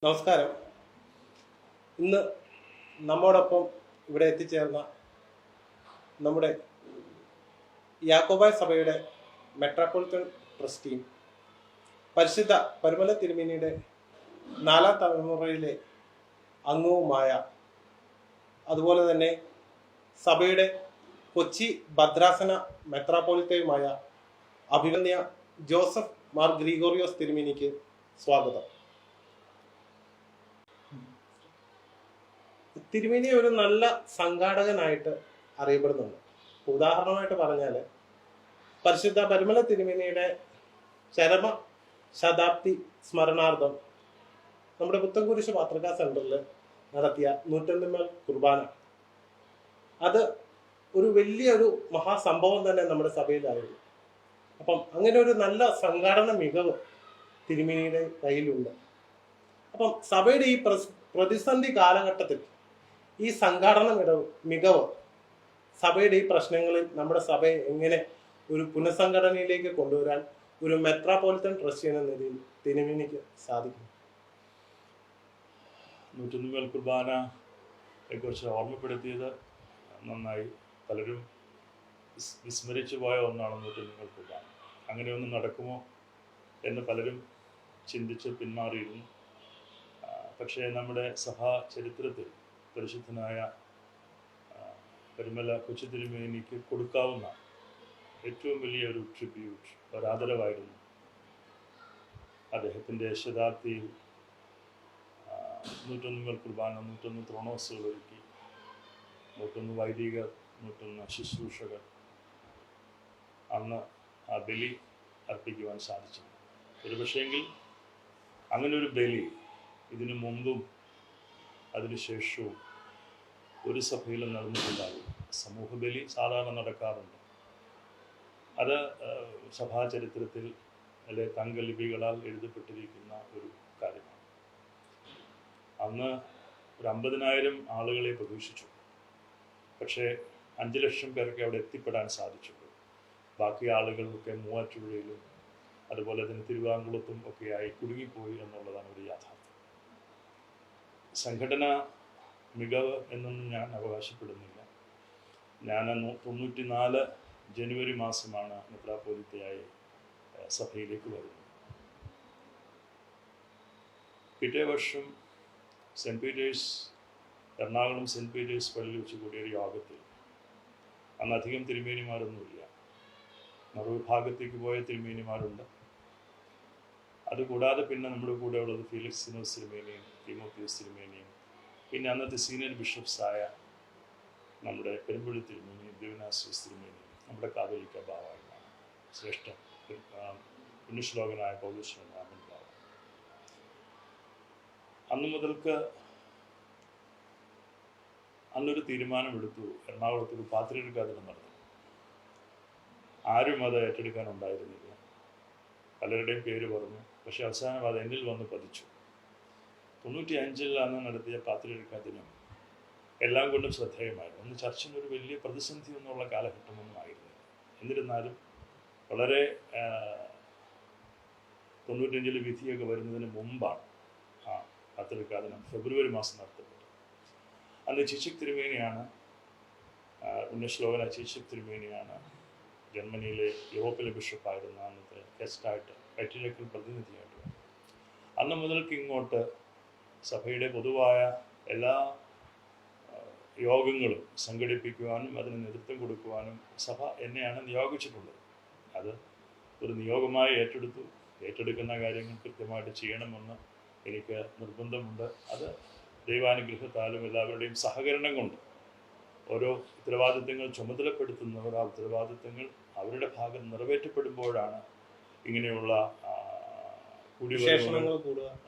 നമസ്കാരം. ഇന്ന് നമ്മോടൊപ്പം ഇവിടെ എത്തിച്ചേർന്ന നമ്മുടെ യാക്കോബായ സഭയുടെ മെട്രോപൊളിറ്റൻ ട്രസ്റ്റിയും പരിശുദ്ധ പരുമല തിരുമേനിയുടെ 4ാം തലമുറയിലെ അംഗവുമായ, അതുപോലെ തന്നെ സഭയുടെ കൊച്ചി ഭദ്രാസന മെത്രാപ്പൊലിത്തയുമായ അഭിവന്യ ജോസഫ് മാർ ഗ്രിഗോറിയോസ് തിരുമേനിക്ക് സ്വാഗതം. തിരുമേനി ഒരു നല്ല സംഘാടകനായിട്ട് അറിയപ്പെടുന്നുണ്ട്. ഉദാഹരണമായിട്ട് പറഞ്ഞാൽ, പരിശുദ്ധ പരുമല തിരുമേനിയുടെ ചരമ ശതാബ്ദി സ്മരണാർത്ഥം നമ്മുടെ പുത്തൻകുരിശ് പത്രികാ സെന്ററിൽ നടത്തിയ 101 കുർബാന, അത് ഒരു വലിയൊരു മഹാസംഭവം തന്നെ നമ്മുടെ സഭയിലായിരുന്നു. അപ്പം അങ്ങനെ ഒരു നല്ല സംഘാടന മികവ് തിരുമേനിയുടെ കയ്യിലുണ്ട്. അപ്പം സഭയുടെ ഈ പ്രതിസന്ധി കാലഘട്ടത്തിൽ ഈ സംഘാടന മികവ് സഭയുടെ ഈ പ്രശ്നങ്ങളിൽ നമ്മുടെ സഭയെ എങ്ങനെ ഒരു പുനഃസംഘടനയിലേക്ക് കൊണ്ടുവരാൻ ഒരു മെത്രാപ്പൊലിത്തൻ ട്രസ്റ്റ് എന്ന നിലയിൽ തിരുമേനിക്ക് സാധിക്കും? 101 കുർബാനയെ കുറിച്ച് ഓർമ്മപ്പെടുത്തിയത് നന്നായി. പലരും വിസ്മരിച്ചു പോയ ഒന്നാണ് 101 കുർബാന. അങ്ങനെയൊന്നും നടക്കുമോ എന്ന് പലരും ചിന്തിച്ച് പിന്മാറിയിരുന്നു. പക്ഷേ നമ്മുടെ സഭാ ചരിത്രത്തിൽ പരിശുദ്ധനായ പരുമല കൊച്ചു തിരുമേനിക്ക് കൊടുക്കാവുന്ന ഏറ്റവും വലിയ ഒരു ട്രിബ്യൂട്ട്, ഒരാദരവായിരുന്നു അദ്ദേഹത്തിൻ്റെ ശതാബ്ദിയിൽ 101 കുർബാന, 101 ത്രോണോസുകൾ ഒരുക്കി, 101 വൈദികർ, 101 ശുശ്രൂഷകർ അന്ന് ആ ബലി അർപ്പിക്കുവാൻ സാധിച്ചു. ഒരു പക്ഷേങ്കിൽ അങ്ങനൊരു ബലി ഇതിനു മുമ്പും അതിനുശേഷവും ഒരു സഭയിലും നടന്നിട്ടുണ്ടാകും. സമൂഹ ബലി സാധാരണ നടക്കാറുണ്ട്. അത് സഭാചരിത്രത്തിൽ അല്ലെ തങ്കലിപികളാൽ എഴുതപ്പെട്ടിരിക്കുന്ന ഒരു കാര്യമാണ്. അന്ന് ഒരു 50,000 ആളുകളെ പ്രതീക്ഷിച്ചു. പക്ഷേ 5 ലക്ഷം പേർക്ക് അവിടെ എത്തിപ്പെടാൻ സാധിച്ചു. ബാക്കി ആളുകളൊക്കെ മൂവാറ്റുപുഴയിലും അതുപോലെ തന്നെ തിരുവാങ്കുളത്തും ഒക്കെയായി കുടുങ്ങിപ്പോയി എന്നുള്ളതാണ് ഒരു യാഥാർത്ഥ്യം. സംഘടന മികവ് എന്നൊന്നും ഞാൻ അവകാശപ്പെടുന്നില്ല. ഞാൻ 94 ജനുവരി മാസമാണ് മെത്രാപ്പൊലിത്തയായി സഭയിലേക്ക് വരുന്നത്. പിറ്റേ വർഷം Saint Peter's, Ernakulam Saint Peter's പള്ളിയിൽ വെച്ച് കൂടിയ ഒരു യോഗത്തിൽ, അന്ന് അധികം തിരുമേനിമാരൊന്നുമില്ല, മറുവിഭാഗത്തേക്ക് പോയ തിരുമേനിമാരുണ്ട്. അതുകൂടാതെ പിന്നെ നമ്മുടെ കൂടെ ഉള്ളത് ഫീലിക്സിനോസ് തിരുമേനിയും തിമോത്തിയോസ് തിരുമേനിയും, പിന്നെ അന്നത്തെ സീനിയർ ബിഷപ്സായ നമ്മുടെ പെരുമ്പള്ളി തിരുമേനിയും ദേവനാസിയോസ് തിരുമേനിയും, നമ്മുടെ കാതോലിക്ക ബാവായുമാണ് ശ്രേഷ്ഠ പുണ്യശ്ലോകനായ പൗലോസ് രാമൻ ബാവ. അന്നു മുതൽക്ക് അന്നൊരു തീരുമാനമെടുത്തു, എറണാകുളത്തൊരു പാത്രിയർക്കാതിന് നടന്നു. ആരും അത് ഏറ്റെടുക്കാനുണ്ടായിരുന്നില്ല. പലരുടെയും പേര് പറഞ്ഞു. പക്ഷെ അവസാനം അത് എന്നിൽ വന്ന് പതിച്ചു. 95 അന്ന് നടത്തിയ പാത്രിയർക്കാതിനും എല്ലാം കൊണ്ടും ശ്രദ്ധേയമായിരുന്നു. അന്ന് ചർച്ചിനൊരു വലിയ പ്രതിസന്ധി എന്നുള്ള കാലഘട്ടമൊന്നും ആയിരുന്നില്ല. എന്നിരുന്നാലും വളരെ 95 വിധിയൊക്കെ വരുന്നതിന് മുമ്പാണ് ആ പാത്രിയർക്കാതിനും ഫെബ്രുവരി മാസം നടത്തപ്പെട്ടത്. അന്ന് ചിച്ചിക് തിരുമേനിയാണ്, പുണ്യശ്ലോകന ചിച്ചിക് തിരുമേനിയാണ് ജർമ്മനിയിലെ യൂറോപ്പിലെ ബിഷപ്പായിരുന്ന അന്നത്തെ ഗസ്റ്റായിട്ട് പാട്രിയാർക്കൽ പ്രതിനിധിയായിട്ട്. അന്ന് മുതൽക്ക് ഇങ്ങോട്ട് സഭയുടെ പൊതുവായ എല്ലാ യോഗങ്ങളും സംഘടിപ്പിക്കുവാനും അതിന് നേതൃത്വം കൊടുക്കുവാനും സഭ എന്നെയാണ് നിയോഗിച്ചിട്ടുള്ളത്. അത് ഒരു നിയോഗമായി ഏറ്റെടുക്കുന്ന കാര്യങ്ങൾ കൃത്യമായിട്ട് ചെയ്യണമെന്ന് എനിക്ക് നിർബന്ധമുണ്ട്. അത് ദൈവാനുഗ്രഹത്താലും എല്ലാവരുടെയും സഹകരണം കൊണ്ട് ഓരോ ഉത്തരവാദിത്തങ്ങൾ ചുമതലപ്പെടുത്തുന്നവർ ആ ഉത്തരവാദിത്തങ്ങൾ അവരുടെ ഭാഗം നിറവേറ്റപ്പെടുമ്പോഴാണ് ഇങ്ങനെയുള്ള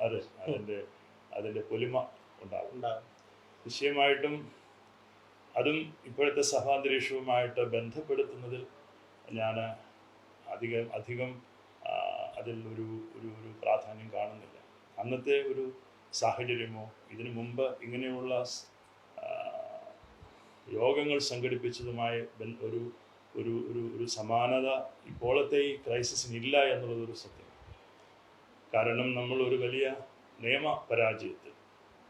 അതെ അതിൻ്റെ പൊലിമ ഉണ്ടാകും. നിശ്ചയമായിട്ടും അതും ഇപ്പോഴത്തെ സഭാന്തരീക്ഷവുമായിട്ട് ബന്ധപ്പെടുത്തുന്നതിൽ ഞാൻ അധികം അതിൽ ഒരു പ്രാധാന്യം കാണുന്നില്ല. അന്നത്തെ ഒരു സാഹചര്യമോ ഇതിനു മുമ്പ് ഇങ്ങനെയുള്ള യോഗങ്ങൾ സംഘടിപ്പിച്ചതുമായ ഒരു സമാനത ഇപ്പോഴത്തെ ഈ ക്രൈസിസിനില്ല എന്നുള്ളതൊരു സത്യം. കാരണം നമ്മൾ ഒരു വലിയ നിയമപരാജയത്തിൽ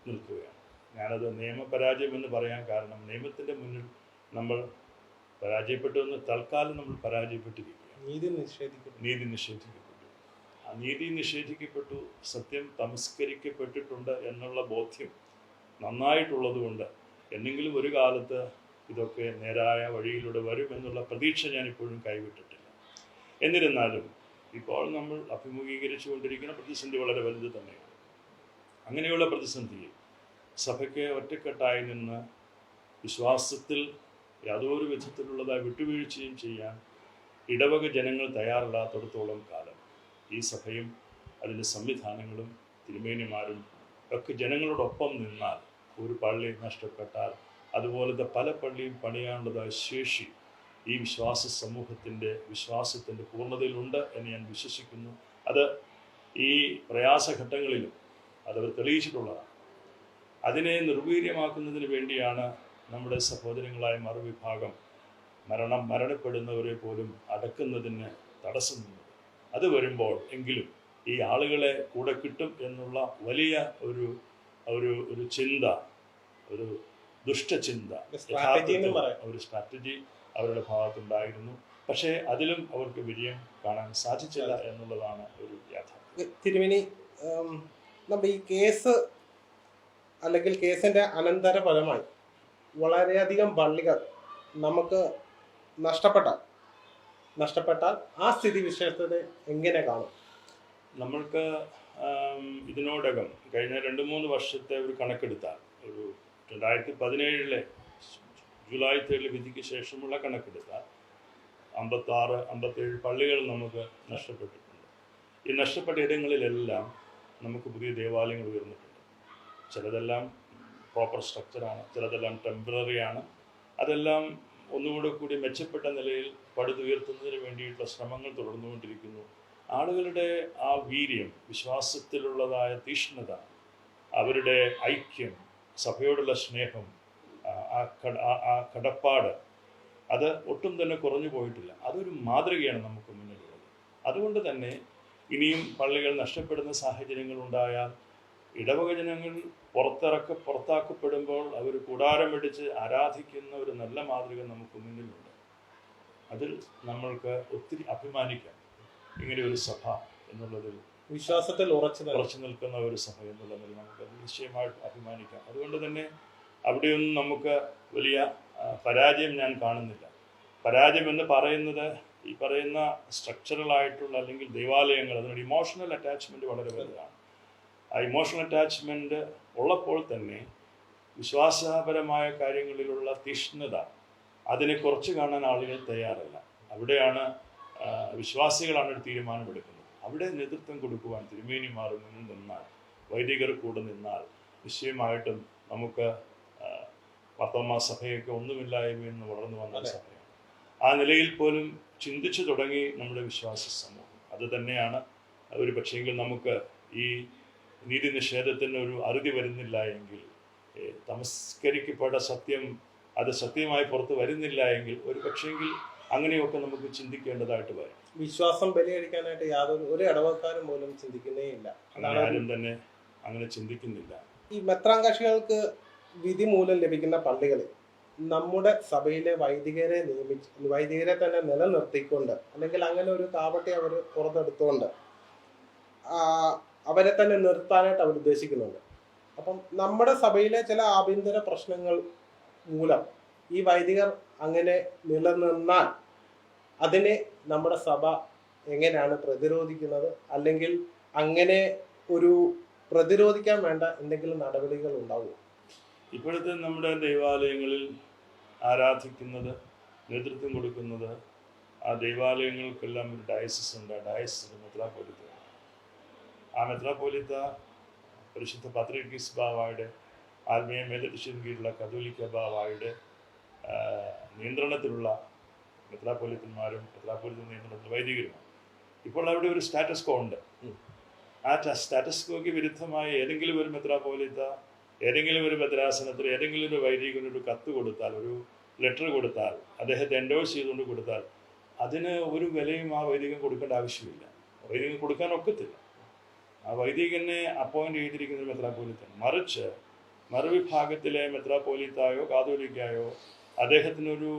നിൽക്കുകയാണ്. ഞാനത് നിയമപരാജയം എന്ന് പറയാൻ കാരണം നിയമത്തിൻ്റെ മുന്നിൽ നമ്മൾ പരാജയപ്പെട്ടു എന്ന് തൽക്കാലം നമ്മൾ പരാജയപ്പെട്ടിരിക്കുകയാണ്. നീതി നിഷേധിക്കപ്പെട്ടു. ആ നീതി നിഷേധിക്കപ്പെട്ടു, സത്യം തമസ്കരിക്കപ്പെട്ടിട്ടുണ്ട് എന്നുള്ള ബോധ്യം നന്നായിട്ടുള്ളത് കൊണ്ട് എന്തെങ്കിലും ഒരു കാലത്ത് ഇതൊക്കെ നേരായ വഴിയിലൂടെ വരുമെന്നുള്ള പ്രതീക്ഷ ഞാനിപ്പോഴും കൈവിട്ടിട്ടില്ല. എന്നിരുന്നാലും ഇപ്പോൾ നമ്മൾ അഭിമുഖീകരിച്ചു കൊണ്ടിരിക്കുന്ന പ്രതിസന്ധി വളരെ വലുത് തന്നെയാണ്. അങ്ങനെയുള്ള പ്രതിസന്ധിയിൽ സഭയ്ക്ക് ഒറ്റക്കെട്ടായി നിന്ന് വിശ്വാസത്തിൽ യാതൊരു വിധത്തിലുള്ളതായ വിട്ടുവീഴ്ചയും ചെയ്യാൻ ഇടവക ജനങ്ങൾ തയ്യാറല്ലാത്തിടത്തോളം കാലം ഈ സഭയും അതിൻ്റെ സംവിധാനങ്ങളും തിരുമേനിമാരും ഒക്കെ ജനങ്ങളോടൊപ്പം നിന്നാൽ ഒരു പള്ളി നഷ്ടപ്പെട്ടാൽ അതുപോലത്തെ പല പള്ളിയും പണിയാനുള്ളതായ ശേഷി ഈ വിശ്വാസ സമൂഹത്തിൻ്റെ വിശ്വാസത്തിൻ്റെ പൂർണ്ണതയിലുണ്ട് എന്ന് ഞാൻ വിശ്വസിക്കുന്നു. അത് ഈ പ്രയാസഘട്ടങ്ങളിലും അതവർ തെളിയിച്ചിട്ടുള്ളതാണ്. അതിനെ നിർവീര്യമാക്കുന്നതിന് വേണ്ടിയാണ് നമ്മുടെ സഹോദരങ്ങളായ മറുവിഭാഗം മരണപ്പെടുന്നവരെ പോലും അടക്കുന്നതിന് തടസ്സം നിന്നത്. അത് വരുമ്പോൾ എങ്കിലും ഈ ആളുകളെ കൂടെ കിട്ടും എന്നുള്ള വലിയ ഒരു ഒരു ഒരു ചിന്ത, ഒരു ദുഷ്ടചിന്ത, ഒരു സ്ട്രാറ്റജി അവരുടെ ഭാഗത്തുണ്ടായിരുന്നു. പക്ഷേ അതിലും അവർക്ക് വിജയം കാണാൻ സാധിച്ചില്ല എന്നുള്ളതാണ് ഒരു യാഥാർത്ഥ്യം. തിരുമേനി, നമ്മൾ ഈ കേസ് അല്ലെങ്കിൽ കേസിന്റെ അനന്തരഫലമായി വളരെയധികം പള്ളികൾ നമുക്ക് നഷ്ടപ്പെട്ടാൽ ആ സ്ഥിതി വിശേഷത്തെ എങ്ങനെ കാണും? നമ്മൾക്ക് ഇതിനോടകം കഴിഞ്ഞ 2-3 വർഷത്തെ ഒരു കണക്കെടുത്താൽ, ഒരു 2017 ജൂലൈ 7 വിധിക്ക് ശേഷമുള്ള കണക്കെടുത്താൽ 56-57 പള്ളികൾ നമുക്ക് നഷ്ടപ്പെട്ടിട്ടുണ്ട്. ഈ നഷ്ടപ്പെട്ട ഇടങ്ങളിലെല്ലാം നമുക്ക് പുതിയ ദേവാലയങ്ങൾ ഉയർന്നിട്ടുണ്ട്. ചിലതെല്ലാം പ്രോപ്പർ സ്ട്രക്ചറാണ്, ചിലതെല്ലാം ടെമ്പററിയാണ്. അതെല്ലാം ഒന്നുകൂടെ കൂടി മെച്ചപ്പെട്ട നിലയിൽ പടുതുയർത്തുന്നതിന് വേണ്ടിയിട്ടുള്ള ശ്രമങ്ങൾ തുടർന്നുകൊണ്ടിരിക്കുന്നു. ആളുകളുടെ ആ വീര്യം, വിശ്വാസത്തിലുള്ളതായ തീഷ്ണത, അവരുടെ ഐക്യം, സഭയോടുള്ള സ്നേഹം, ആ കടപ്പാട്, അത് ഒട്ടും തന്നെ കുറഞ്ഞു പോയിട്ടില്ല. അതൊരു മാതൃകയാണ് നമുക്ക് മുന്നിലുള്ളത്. അതുകൊണ്ട് തന്നെ ഇനിയും പള്ളികൾ നഷ്ടപ്പെടുന്ന സാഹചര്യങ്ങൾ ഉണ്ടായാൽ ഇടവക ജനങ്ങൾ പുറത്താക്കപ്പെടുമ്പോൾ അവർ കൂടാരം പിടിച്ച് ആരാധിക്കുന്ന ഒരു നല്ല മാതൃക നമുക്ക് മുന്നിലുണ്ട്. അതിൽ നമ്മൾക്ക് ഒത്തിരി അഭിമാനിക്കാം. ഇങ്ങനെ ഒരു സഭ എന്നുള്ളതിൽ, വിശ്വാസത്തിൽ ഉറച്ചു നിൽക്കുന്ന ഒരു സഭ എന്നുള്ളതിൽ നമുക്ക് നിശ്ചയമായിട്ട് അഭിമാനിക്കാം. അതുകൊണ്ട് തന്നെ അവിടെയൊന്നും നമുക്ക് വലിയ പരാജയം ഞാൻ കാണുന്നില്ല. പരാജയം എന്ന് പറയുന്നത് ഈ പറയുന്ന സ്ട്രക്ചറലായിട്ടുള്ള അല്ലെങ്കിൽ ദേവാലയങ്ങൾ, അതിനൊരു ഇമോഷണൽ അറ്റാച്ച്മെൻറ്റ് വളരെ വലുതാണ്. ആ ഇമോഷണൽ അറ്റാച്ച്മെൻറ്റ് ഉള്ളപ്പോൾ തന്നെ വിശ്വാസപരമായ കാര്യങ്ങളിലുള്ള തീഷ്ണത അതിനെ കുറച്ച് കാണാൻ ആളുകൾ തയ്യാറല്ല. അവിടെയാണ് വിശ്വാസികളാണ് ഒരു തീരുമാനമെടുക്കുന്നത്. അവിടെ നേതൃത്വം കൊടുക്കുവാൻ തിരുമേനിമാർ മുന്നിൽ നിന്നാൽ, വൈദികർ കൂടെ നിന്നാൽ നിശ്ചയമായിട്ടും നമുക്ക് പത്തോമാ സഭയൊക്കെ ഒന്നുമില്ലായ്മയെന്ന് വളർന്നു വന്ന സഭയാണ്. ആ നിലയിൽ പോലും ചിന്തിച്ചു തുടങ്ങി നമ്മുടെ വിശ്വാസ സമൂഹം. അത് തന്നെയാണ് ഒരു പക്ഷേങ്കിൽ നമുക്ക് ഈ നീതി നിഷേധത്തിന് ഒരു അറുതി വരുന്നില്ല എങ്കിൽ, തമസ്കരിക്കപ്പെട്ട സത്യം അത് സത്യമായി പുറത്ത് വരുന്നില്ല എങ്കിൽ ഒരു പക്ഷേങ്കിൽ അങ്ങനെയൊക്കെ നമുക്ക് ചിന്തിക്കേണ്ടതായിട്ട് വരും. വിശ്വാസം ബലികഴിക്കാനായിട്ട് ഒരു ഇടവക്കാരും പോലും ചിന്തിക്കുന്നേ ഇല്ല. ആരും തന്നെ അങ്ങനെ ചിന്തിക്കുന്നില്ല. ഈ മെത്രാങ്കാക്ഷികൾക്ക് വിധി മൂലം ലഭിക്കുന്ന പള്ളികളിൽ നമ്മുടെ സഭയിലെ വൈദികരെ തന്നെ നിലനിർത്തിക്കൊണ്ട്, അല്ലെങ്കിൽ അങ്ങനെ ഒരു കാവട്ടെ അവർ പുറത്തെടുത്തുകൊണ്ട് അവരെ തന്നെ നിർത്താനായിട്ട് അവർ ഉദ്ദേശിക്കുന്നുണ്ട്. അപ്പം നമ്മുടെ സഭയിലെ ചില ആഭ്യന്തര പ്രശ്നങ്ങൾ മൂലം ഈ വൈദികർ അങ്ങനെ നിലനിന്നാൽ അതിനെ നമ്മുടെ സഭ എങ്ങനെയാണ് പ്രതിരോധിക്കുന്നത്? അല്ലെങ്കിൽ അങ്ങനെ ഒരു പ്രതിരോധിക്കാൻ വേണ്ട എന്തെങ്കിലും നടപടികൾ ഉണ്ടാവുമോ? ഇപ്പോഴത്തെ നമ്മുടെ ദൈവാലയങ്ങളിൽ ആരാധിക്കുന്നത്, നേതൃത്വം കൊടുക്കുന്നത്, ആ ദൈവാലയങ്ങൾക്കെല്ലാം ഒരു ഡയസിസ് ഉണ്ട്. ഡയസിസ് മെത്രാപ്പോലിത്ത. ആ മെത്രാപ്പോലിത്ത പരിശുദ്ധ പത്രീർക്കീസ് ബാവായുടെ ആത്മീയ മേലധ്യക്ഷന് കീഴിലുള്ള കത്തോലിക്ക ബാവായുടെ നിയന്ത്രണത്തിലുള്ള മെത്രാപ്പോലിത്തന്മാരും മെത്രാപ്പോലിത്ത നിയന്ത്രണത്തിൽ വൈദികരുമാണ്. ഇപ്പോൾ അവിടെ ഒരു സ്റ്റാറ്റസ് കോ ഉണ്ട്. ആ സ്റ്റാറ്റസ് കോയ്ക്ക് വിരുദ്ധമായ ഏതെങ്കിലും ഒരു മെത്രാപ്പോലിത്ത, ഏതെങ്കിലും ഒരു ഭദ്രാസനത്തിൽ ഏതെങ്കിലും ഒരു വൈദികനൊരു കത്ത് കൊടുത്താൽ, ഒരു ലെറ്റർ കൊടുത്താൽ, അദ്ദേഹത്തെ എൻഡോഴ്സ് ചെയ്തുകൊണ്ട് കൊടുത്താൽ, അതിന് ഒരു വിലയും ആ വൈദികൻ കൊടുക്കേണ്ട ആവശ്യമില്ല. വൈദികൻ കൊടുക്കാൻ ഒക്കത്തില്ല. ആ വൈദികനെ അപ്പോയിന്റ് ചെയ്തിരിക്കുന്നത് മെത്രാപ്പോലിത്താണ്. മറിച്ച് മറുവിഭാഗത്തിലെ മെത്രാപ്പോലിത്തായോ കാതോലിക്കായോ അദ്ദേഹത്തിനൊരു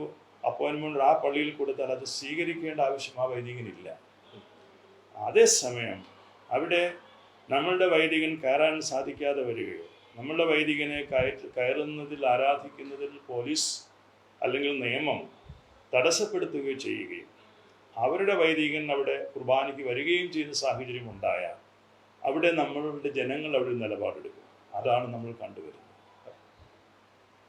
അപ്പോയിൻമെന്റ് ആ പള്ളിയിൽ കൊടുത്താൽ അത് സ്വീകരിക്കേണ്ട ആവശ്യം ആ വൈദികനില്ല. അതേസമയം അവിടെ നമ്മളുടെ വൈദികൻ കയറാൻ സാധിക്കാതെ വരികയോ നമ്മളുടെ വൈദികനെ കയറുന്നതിൽ ആരാധിക്കുന്നതിൽ പോലീസ് അല്ലെങ്കിൽ നിയമം തടസ്സപ്പെടുത്തുകയോ ചെയ്യുകയും അവരുടെ വൈദികൻ അവിടെ കുർബാനയ്ക്ക് വരികയും ചെയ്യുന്ന സാഹചര്യം ഉണ്ടായാൽ അവിടെ നമ്മളുടെ ജനങ്ങൾ അവിടെ നിലപാടെടുക്കും. അതാണ് നമ്മൾ കണ്ടുവരുന്നത്.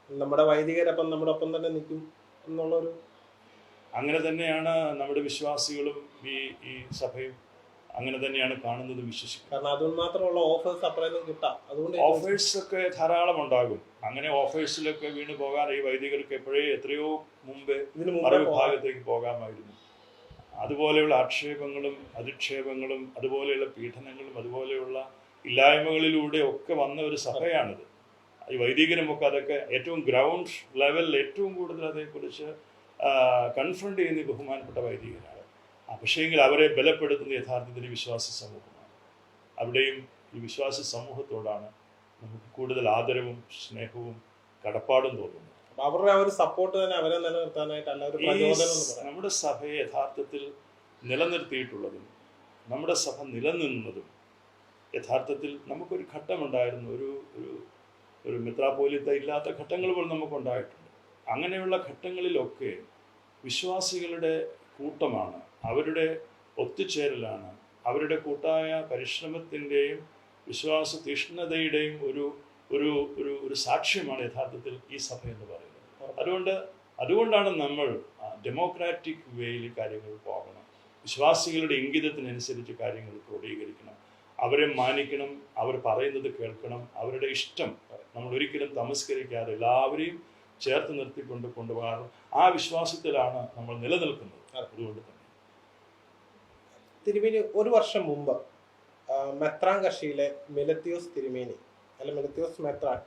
നമ്മുടെ വൈദികരപ്പം നമ്മുടെ ഒപ്പം തന്നെ നിൽക്കും എന്നുള്ളൊരു, അങ്ങനെ തന്നെയാണ് നമ്മുടെ വിശ്വാസികളും ഈ സഭയും അങ്ങനെ തന്നെയാണ് കാണുന്നത്, വിശ്വസിക്കുന്നത്. കാരണം അതുകൊണ്ട് മാത്രമുള്ള ഓഫേഴ്സ് അപ്പുറം കിട്ടാം. അതുകൊണ്ട് ഓഫേഴ്സ് ഒക്കെ ധാരാളം ഉണ്ടാകും. അങ്ങനെ ഓഫേഴ്സിലൊക്കെ വീണ് പോകാൻ ഈ വൈദികർക്ക് എത്രയോ മുമ്പേ മറുവിഭാഗത്തേക്ക് പോകാമായിരുന്നു. അതുപോലെയുള്ള ആക്ഷേപങ്ങളും അധിക്ഷേപങ്ങളും അതുപോലെയുള്ള പീഡനങ്ങളും അതുപോലെയുള്ള ഇല്ലായ്മകളിലൂടെ ഒക്കെ വന്ന ഒരു സഭയാണിത്. ഈ വൈദികരുമൊക്കെ അതൊക്കെ ഏറ്റവും ഗ്രൗണ്ട് ലെവലിൽ ഏറ്റവും കൂടുതൽ അതേക്കുറിച്ച് കൺഫ്രണ്ട് ചെയ്യുന്ന ബഹുമാനപ്പെട്ട വൈദികരാണ്. പക്ഷേങ്കിൽ അവരെ ബലപ്പെടുത്തുന്ന യഥാർത്ഥത്തിൽ വിശ്വാസി സമൂഹമാണ്. അവിടെയും ഈ വിശ്വാസി സമൂഹത്തോടാണ് നമുക്ക് കൂടുതൽ ആദരവും സ്നേഹവും കടപ്പാടും തോന്നുന്നത്. അവരുടെ ആ ഒരു സപ്പോർട്ട് തന്നെ അവരെ നിലനിർത്താനായിട്ട് നമ്മുടെ സഭയെ യഥാർത്ഥത്തിൽ നിലനിർത്തിയിട്ടുള്ളതും നമ്മുടെ സഭ നിലനിന്നതും യഥാർത്ഥത്തിൽ നമുക്കൊരു ഘട്ടമുണ്ടായിരുന്നു. ഒരു മെത്രാപ്പോലിത്ത ഇല്ലാത്ത ഘട്ടങ്ങൾ പോലും നമുക്കുണ്ടായിട്ടുണ്ട്. അങ്ങനെയുള്ള ഘട്ടങ്ങളിലൊക്കെ വിശ്വാസികളുടെ കൂട്ടമാണ്, അവരുടെ ഒത്തുചേരലാണ്, അവരുടെ കൂട്ടായ പരിശ്രമത്തിൻ്റെയും വിശ്വാസ തീഷ്ണതയുടെയും ഒരു സാക്ഷ്യമാണ് യഥാർത്ഥത്തിൽ ഈ സഭ എന്ന് പറയുന്നത്. അതുകൊണ്ടാണ് നമ്മൾ ഡെമോക്രാറ്റിക് വേയിൽ കാര്യങ്ങൾ പോകണം. വിശ്വാസികളുടെ ഇംഗിതത്തിനനുസരിച്ച് കാര്യങ്ങൾ ക്രോഡീകരിക്കണം, അവരെ മാനിക്കണം, അവർ പറയുന്നത് കേൾക്കണം, അവരുടെ ഇഷ്ടം നമ്മൾ ഒരിക്കലും തമസ്കരിക്കാതെ എല്ലാവരെയും ചേർത്ത് നിർത്തിക്കൊണ്ട് കൊണ്ടുപോകാറും ആ വിശ്വാസത്തിലാണ് നമ്മൾ നിലനിൽക്കുന്നത്. അതുകൊണ്ട് തന്നെ തിരുമേനി ഒരു വർഷം മുമ്പ് മെത്രാൻ കക്ഷിയിലെ മെലത്തിയോസ് തിരുമേനി അല്ല മെലത്തിയോസ് മെത്രാൻ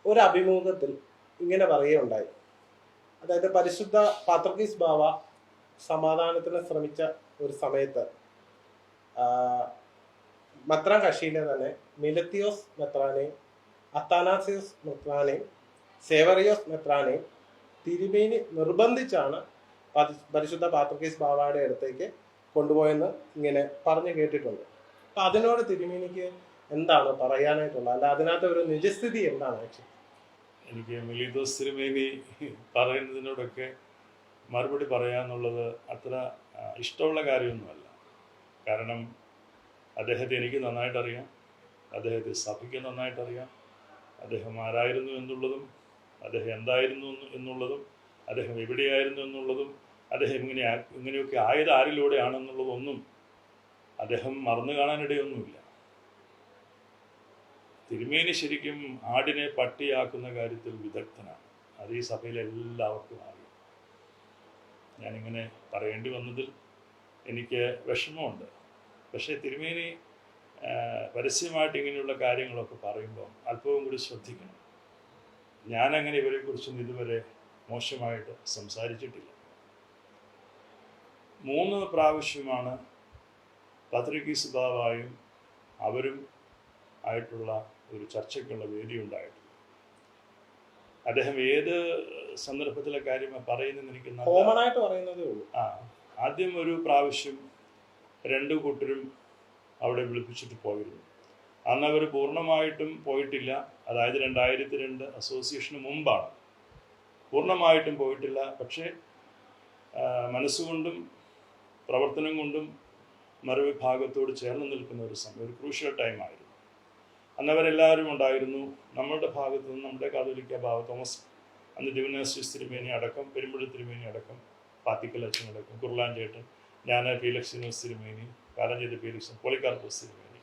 ഒരു അഭിമുഖത്തിൽ ഇങ്ങനെ പറയുകയുണ്ടായി. അതായത് പരിശുദ്ധ പാത്രിക്കീസ് ബാവ സമാധാനത്തിന് ശ്രമിച്ച ഒരു സമയത്ത് മെത്രാൻ കക്ഷിയിലെ തന്നെ മെലത്തിയോസ് മെത്രാനെയും അത്താനാസിയോസ് മെത്രാനെയും സേവറിയോസ് മെത്രാനെയും തിരുമേനി നിർബന്ധിച്ചാണ് പരിശുദ്ധ പാത്രിക്കീസ് ബാവയുടെ അടുത്തേക്ക് കൊണ്ടുപോയെന്ന് ഇങ്ങനെ പറഞ്ഞു കേട്ടിട്ടുണ്ട്. അപ്പം അതിനോട് തിരുമേനിക്ക് എന്താണ് പറയാനായിട്ടുള്ളത്? അല്ല അതിനകത്ത് ഒരു നിജസ്ഥിതി എന്താണ്? എനിക്ക് മെലീതോസ് തിരുമേനി പറയുന്നതിനോടൊക്കെ മറുപടി പറയാന്നുള്ളത് അത്ര ഇഷ്ടമുള്ള കാര്യമൊന്നുമല്ല. കാരണം അദ്ദേഹത്തെ എനിക്ക് നന്നായിട്ടറിയാം, അദ്ദേഹത്തെ സഭയ്ക്ക് നന്നായിട്ടറിയാം. അദ്ദേഹം ആരായിരുന്നു എന്നുള്ളതും അദ്ദേഹം എന്തായിരുന്നു എന്നുള്ളതും അദ്ദേഹം എവിടെയായിരുന്നു എന്നുള്ളതും അദ്ദേഹം ഇങ്ങനെയൊക്കെ ആയത് ആരിലൂടെയാണെന്നുള്ളതൊന്നും അദ്ദേഹം മറന്നു കാണാനിടയൊന്നുമില്ല. തിരുമേനി ശരിക്കും ആടിനെ പട്ടിയാക്കുന്ന കാര്യത്തിൽ വിദഗ്ധനാണ്. അത് ഈ സഭയിലെ എല്ലാവർക്കും അറിയാം. ഞാനിങ്ങനെ പറയേണ്ടി വന്നതിൽ എനിക്ക് വിഷമമുണ്ട്. പക്ഷേ തിരുമേനി പരസ്യമായിട്ട് ഇങ്ങനെയുള്ള കാര്യങ്ങളൊക്കെ പറയുമ്പോൾ അല്പവും കൂടി ശ്രദ്ധിക്കണം. ഞാനങ്ങനെ ഇവരെക്കുറിച്ചൊന്നും ഇതുവരെ മോശമായിട്ട് സംസാരിച്ചിട്ടില്ല. 3 പ്രാവശ്യമാണ് പാത്രിക്കീസ് ബാവായും അവരും ആയിട്ടുള്ള ഒരു ചർച്ചയ്ക്കുള്ള വേദി ഉണ്ടായിട്ടുണ്ട്. അദ്ദേഹം ഏത് സന്ദർഭത്തിലെ കാര്യം പറയുന്നതെന്ന് എനിക്ക് കോമണായിട്ട് പറയുന്നതേ ഉള്ളൂ. ആദ്യം ഒരു പ്രാവശ്യം 2 കൂട്ടരും അവിടെ വിളിപ്പിച്ചിട്ട് പോയിരുന്നു. അന്ന് അവർ പൂർണ്ണമായിട്ടും പോയിട്ടില്ല. അതായത് 2002 അസോസിയേഷന് മുമ്പാണ്. പൂർണ്ണമായിട്ടും പോയിട്ടില്ല. പക്ഷേ മനസ്സുകൊണ്ടും പ്രവർത്തനം കൊണ്ടും മറുവിഭാഗത്തോട് ചേർന്ന് നിൽക്കുന്ന ഒരു ക്രൂഷ്യൽ ടൈമായിരുന്നു. അന്നവരെല്ലാവരും ഉണ്ടായിരുന്നു. നമ്മളുടെ ഭാഗത്തു നിന്ന് നമ്മുടെ കാതോലിക്ക ബാവ തോമസ്, അന്ന് ദിവനാസ്യൂസ് തിരുമേനി അടക്കം, പെരുമ്പഴ തിരുമേനി അടക്കം, പാത്തിക്കൽ അച്ഛൻ അടക്കം, കുർലാൻ ചേട്ടൻ, ഞാൻ പീലക്സിനോസ് തിരുമേനി, കാലഞ്ചേരി പീലക്സൻ, പോളിക്കാർപ്പസ് തിരുമേനി,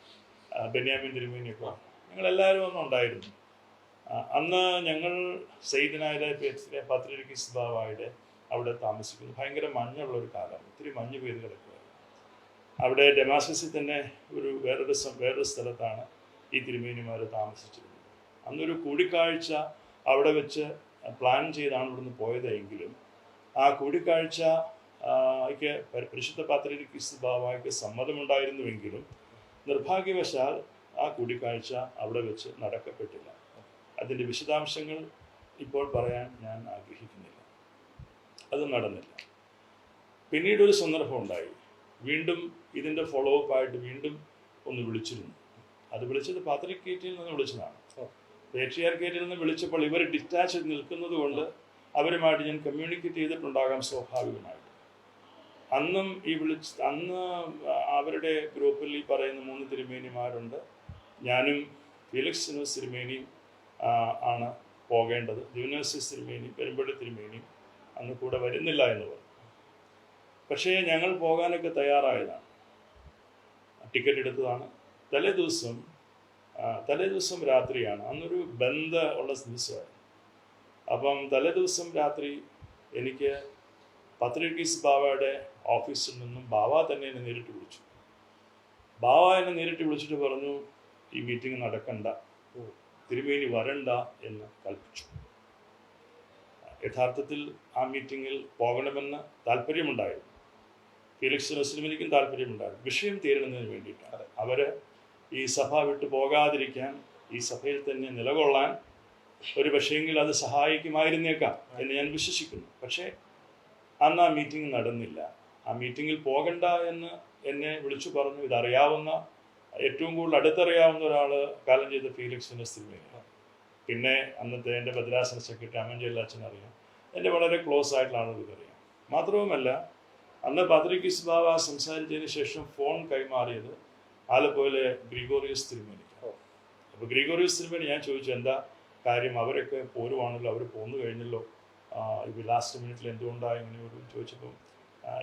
ബെന്യാമിൻ തിരുമേനിയൊക്കെ ഞങ്ങളെല്ലാവരും ഒന്നും ഉണ്ടായിരുന്നു. അന്ന് ഞങ്ങൾ സെയ്ദനായ പാത്രിക്കീസ് ബാവയുടെ അവിടെ താമസിക്കുന്നു. ഭയങ്കര മഞ്ഞുള്ള ഒരു കാലം, ഒത്തിരി മഞ്ഞ് പെയ്ത് കിടക്കുകയായിരുന്നു. അവിടെ ഡെമാസ്കസിൽ തന്നെ വേറൊരു സ്ഥലത്താണ് ഈ തിരുമേനിമാർ താമസിച്ചിരുന്നത്. അന്നൊരു കൂടിക്കാഴ്ച അവിടെ വെച്ച് പ്ലാൻ ചെയ്താണ് ഇവിടുന്ന് പോയതെങ്കിലും ആ കൂടിക്കാഴ്ചയ്ക്ക് പരിശുദ്ധ പാത്രിക്കീസ് ബാവയ്ക്ക് സമ്മതമുണ്ടായിരുന്നുവെങ്കിലും നിർഭാഗ്യവശാൽ ആ കൂടിക്കാഴ്ച അവിടെ വെച്ച് നടക്കപ്പെട്ടില്ല. അതിൻ്റെ വിശദാംശങ്ങൾ ഇപ്പോൾ പറയാൻ ഞാൻ ആഗ്രഹിക്കുന്നില്ല. അത് നടന്നില്ല. പിന്നീട് ഒരു സന്ദർഭം ഉണ്ടായി. വീണ്ടും ഇതിൻ്റെ ഫോളോ അപ്പ് ആയിട്ട് വീണ്ടും ഒന്ന് വിളിച്ചിരുന്നു. അത് വിളിച്ചത് പാത്രിക്കേറ്റിൽ നിന്ന് വിളിച്ചതാണ്. പേട്രിയാർക്കേറ്റിൽ നിന്ന് വിളിച്ചപ്പോൾ ഇവർ ഡിറ്റാച്ച് നിൽക്കുന്നത് കൊണ്ട് അവരുമായിട്ട് ഞാൻ കമ്മ്യൂണിക്കേറ്റ് ചെയ്തിട്ടുണ്ടാകാം സ്വാഭാവികമായിട്ട്. അന്ന് അവരുടെ ഗ്രൂപ്പിൽ ഈ പറയുന്ന 3 തിരുമേനിമാരുണ്ട്. ഞാനും ഫീലിക്സ് തിരുമേനിയും ആണ് പോകേണ്ടത്. ദിവനാസിസ് തിരുമേനി, പെരുമ്പള്ളി തിരുമേനിയും അന്ന് കൂടെ വരുന്നില്ല എന്ന് പറഞ്ഞു. പക്ഷേ ഞങ്ങൾ പോകാനൊക്കെ തയ്യാറായതാണ്. ടിക്കറ്റ് എടുത്തതാണ്. തലേദിവസം രാത്രിയാണ്. അന്നൊരു ബന്ധ ഉള്ള ദിവസമായിരുന്നു. അപ്പം തലേദിവസം രാത്രി എനിക്ക് പത്രികീസ് ബാവയുടെ ഓഫീസിൽ നിന്നും ബാവ തന്നെ എന്നെ നേരിട്ട് വിളിച്ചു. ബാവ എന്നെ നേരിട്ട് വിളിച്ചിട്ട് പറഞ്ഞു, ഈ മീറ്റിംഗ് നടക്കണ്ട, തിരുമേനി വരണ്ട എന്ന് കൽപ്പിച്ചു. യഥാർത്ഥത്തിൽ ആ മീറ്റിങ്ങിൽ പോകണമെന്ന് താല്പര്യമുണ്ടായിരുന്നു. ഫീലിക്സ് നസ്ലിമിനിക്കും താല്പര്യമുണ്ടായിരുന്നു. വിഷയം തീരുന്നതിന് വേണ്ടിയിട്ടാണ്. അവർ ഈ സഭ വിട്ടു പോകാതിരിക്കാൻ, ഈ സഭയിൽ തന്നെ നിലകൊള്ളാൻ ഒരു പക്ഷേങ്കിൽ അത് സഹായിക്കുമായിരുന്നേക്കാം എന്ന് ഞാൻ വിശ്വസിക്കുന്നു. പക്ഷേ അന്ന് ആ മീറ്റിംഗ് നടന്നില്ല. ആ മീറ്റിങ്ങിൽ പോകണ്ട എന്ന് എന്നെ വിളിച്ചു പറഞ്ഞു. ഇതറിയാവുന്ന, ഏറ്റവും കൂടുതൽ അടുത്തറിയാവുന്ന ഒരാൾ കാലം ചെയ്ത ഫീലിക്സ് നസ്ലിമിനി. പിന്നെ അന്നത്തെ എൻ്റെ ഭദ്രാസന സെക്രട്ടറി അമ്മഞ്ചേരി അച്ഛൻ അറിയാം. എൻ്റെ വളരെ ക്ലോസ് ആയിട്ടുള്ള ആളുകൾക്കറിയാം. മാത്രവുമല്ല, അന്ന് പാത്രികീസ് ബാവ സംസാരിച്ചതിന് ശേഷം ഫോൺ കൈമാറിയത് ആലപ്പുഴയിലെ ഗ്രിഗോറിയസ് തിരുമേനിക്ക്. അപ്പോൾ ഗ്രിഗോറിയസ് തിരുമേനി ഞാൻ ചോദിച്ചു, എന്താ കാര്യം, അവരൊക്കെ പോരുവാണല്ലോ, അവർ പോന്നു കഴിഞ്ഞല്ലോ, ഇപ്പോൾ ലാസ്റ്റ് മിനിറ്റിൽ എന്തുകൊണ്ടാണ് ഇങ്ങനെ ഒരു ചോദിച്ചപ്പം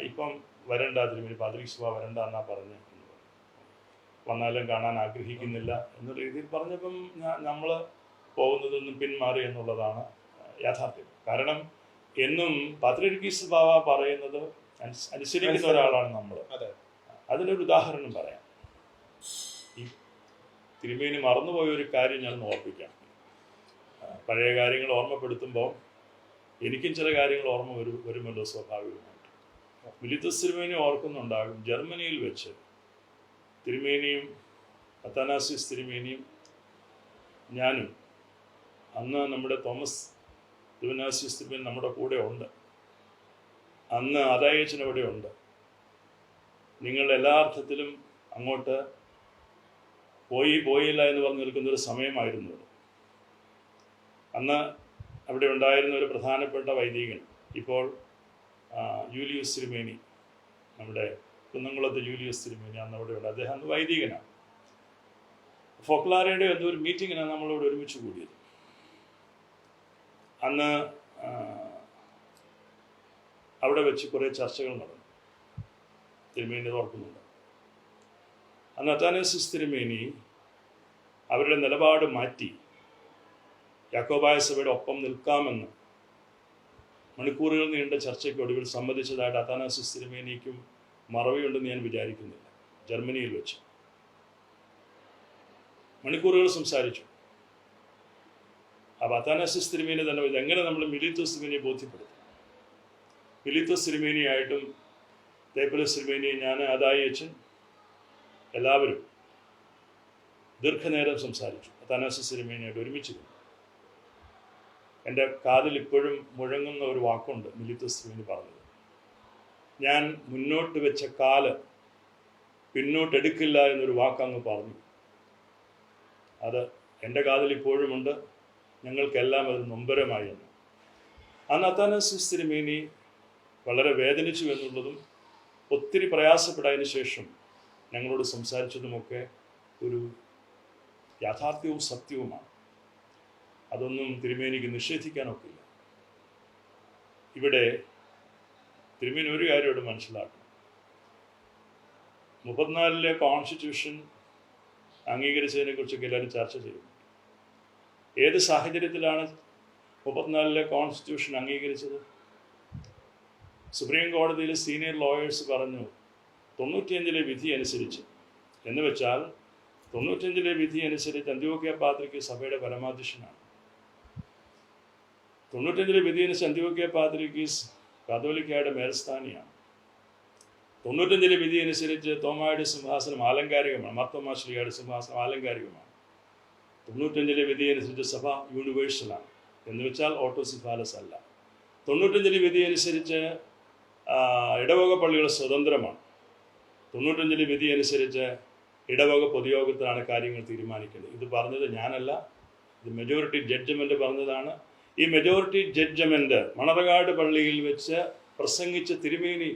ഇപ്പം വരണ്ട തിരുമേനി, പാത്രികീസ് ബാവ വരണ്ട എന്നാ പറഞ്ഞു. വന്നാലും കാണാൻ ആഗ്രഹിക്കുന്നില്ല എന്ന രീതിയിൽ പറഞ്ഞപ്പം നമ്മൾ പോകുന്നതൊന്നും പിന്മാറി എന്നുള്ളതാണ് യാഥാർത്ഥ്യം. കാരണം എന്നും പാത്രികീസ് ബാവ പറയുന്നത് അനുസരിക്കുന്ന ഒരാളാണ് നമ്മൾ. അതിനൊരു ഉദാഹരണം പറയാം. ഈ തിരുമേനി മറന്നുപോയ ഒരു കാര്യം ഞാൻ ഓർപ്പിക്കാം. പഴയ കാര്യങ്ങൾ ഓർമ്മപ്പെടുത്തുമ്പോൾ എനിക്കും ചില കാര്യങ്ങൾ ഓർമ്മ വരുമല്ലോ സ്വാഭാവികമായിട്ട്. മിലിത്തസ് തിരുമേനി ഓർക്കുന്നുണ്ടാകും, ജർമ്മനിയിൽ വെച്ച് തിരുമേനിയും അത്താനാസിസ് തിരുമേനിയും ഞാനും, അന്ന് നമ്മുടെ തോമസ് ദിവനാസിസ് തിരുമേനി നമ്മുടെ കൂടെ ഉണ്ട്, അന്ന് അതായച്ചൻ അവിടെ ഉണ്ട്. നിങ്ങൾ എല്ലാ അർത്ഥത്തിലും അങ്ങോട്ട് പോയില്ല എന്ന് പറഞ്ഞ് നിൽക്കുന്നൊരു സമയമായിരുന്നു. അന്ന് അവിടെ ഉണ്ടായിരുന്ന ഒരു പ്രധാനപ്പെട്ട വൈദികൻ, ഇപ്പോൾ ജൂലിയസ് തിരുമേനി, നമ്മുടെ കുന്നംകുളത്ത് ജൂലിയസ് തിരുമേനി അന്ന് അവിടെ ഉണ്ട്. അദ്ദേഹം അന്ന് വൈദികനാണ്. ഫോക്ലാരയുടെ എന്തോ ഒരു മീറ്റിങ്ങിനാണ് നമ്മളിവിടെ ഒരുമിച്ച് കൂടിയത്. അന്ന് അവിടെ വെച്ച് കുറേ ചർച്ചകൾ നടന്നു. തിരുമേനി ഓർക്കുന്നുണ്ട്. അന്ന് അത്താനാസിസ് തിരുമേനി അവരുടെ നിലപാട് മാറ്റി യാക്കോബായ സഭയുടെ ഒപ്പം നിൽക്കാമെന്ന് മണിക്കൂറുകൾ നീണ്ട ചർച്ചയ്ക്ക് ഒടുവിൽ സമ്മതിച്ചതായിട്ട് അത്താനാസിസ് തിരുമേനിക്കും മറവിയുണ്ടെന്ന് ഞാൻ വിചാരിക്കുന്നില്ല. ജർമ്മനിയിൽ വെച്ച് മണിക്കൂറുകൾ സംസാരിച്ചു. അപ്പോൾ അത്താനാസിസ് തിരുമേനി തന്നെ ഇതെങ്ങനെ നമ്മൾ മിലീത്തോസ് തിരുമേനിയെ ബോധ്യപ്പെടുത്തും. മിലീത്തോസ് തിരുമേനിയായിട്ടും തേപ്പലസ് തിരുമേനിയും ഞാൻ, അതായി അച്ഛൻ, എല്ലാവരും ദീർഘനേരം സംസാരിച്ചു. അത്താനാസിസ് തിരുമേനിയായിട്ട് ഒരുമിച്ച്. എൻ്റെ കാതിൽ ഇപ്പോഴും മുഴങ്ങുന്ന ഒരു വാക്കുണ്ട് മിലിത്തോസ് തിരുമേനി പറഞ്ഞത്. ഞാൻ മുന്നോട്ട് വെച്ച കാല് പിന്നോട്ടെടുക്കില്ല എന്നൊരു വാക്കങ്ങ് പറഞ്ഞു. അത് എൻ്റെ കാതിൽ ഇപ്പോഴുമുണ്ട്. ഞങ്ങൾക്കെല്ലാം അത് നൊമ്പരമായി എന്ന്. അന്ന് അത്താനാസിസ് തിരുമേനി വളരെ വേദനിച്ചു എന്നുള്ളതും ഒത്തിരി പ്രയാസപ്പെട്ടതിന് ശേഷം ഞങ്ങളോട് സംസാരിച്ചതുമൊക്കെ ഒരു യാഥാർത്ഥ്യവും സത്യവുമാണ്. അതൊന്നും തിരുമേനിക്ക് നിഷേധിക്കാനൊക്കില്ല. ഇവിടെ തിരുമേനി ഒരു കാര്യം ഇവിടെ മനസ്സിലാക്കണം. 34-ലെ കോൺസ്റ്റിറ്റ്യൂഷൻ അംഗീകരിച്ചതിനെ കുറിച്ചൊക്കെ എല്ലാവരും ചർച്ച ചെയ്യുന്നു. ഏത് സാഹചര്യത്തിലാണ് 34-ലെ കോൺസ്റ്റിറ്റ്യൂഷൻ അംഗീകരിച്ചത്? സുപ്രീം കോടതിയിൽ സീനിയർ ലോയേഴ്സ് പറഞ്ഞു 95-ലെ വിധി അനുസരിച്ച്, എന്ന് വെച്ചാൽ 95-ലെ വിധി അനുസരിച്ച് അന്ത്യോക്യ പാത്രിക്ക് സഭയുടെ പരമാധ്യക്ഷനാണ്. 95-ലെ വിധി അനുസരിച്ച് അന്ത്യോക്യ പാത്രിക്ക് കാതോലിക്കയുടെ മേൽസ്ഥാനിയാണ്. 95 വിധി അനുസരിച്ച് തോമായുടെ സിംഹാസനം ആലങ്കാരികമാണ്, മാർത്തോമാ ശ്ലീഹയുടെ സിംഹാസനം ആലങ്കാരികമാണ്. 95 വിധി അനുസരിച്ച് സഭ യൂണിവേഴ്സലാണ്, എന്ന് വെച്ചാൽ ഓട്ടോസിഫാലസ് അല്ല. 95 വിധി അനുസരിച്ച് ഇടവക പള്ളികൾ സ്വതന്ത്രമാണ്. 95 വിധി അനുസരിച്ച് ഇടവക പൊതുയോഗത്തിലാണ് കാര്യങ്ങൾ തീരുമാനിക്കേണ്ടത്. ഇത് പറഞ്ഞത് ഞാനല്ല, ഇത് മെജോറിറ്റി ജഡ്ജ്മെൻറ്റ് പറഞ്ഞതാണ്. ഈ മെജോറിറ്റി ജഡ്ജ്മെൻറ്റ് മണർകാട് പള്ളിയിൽ വെച്ച് പ്രസംഗിച്ച തിരുമേനി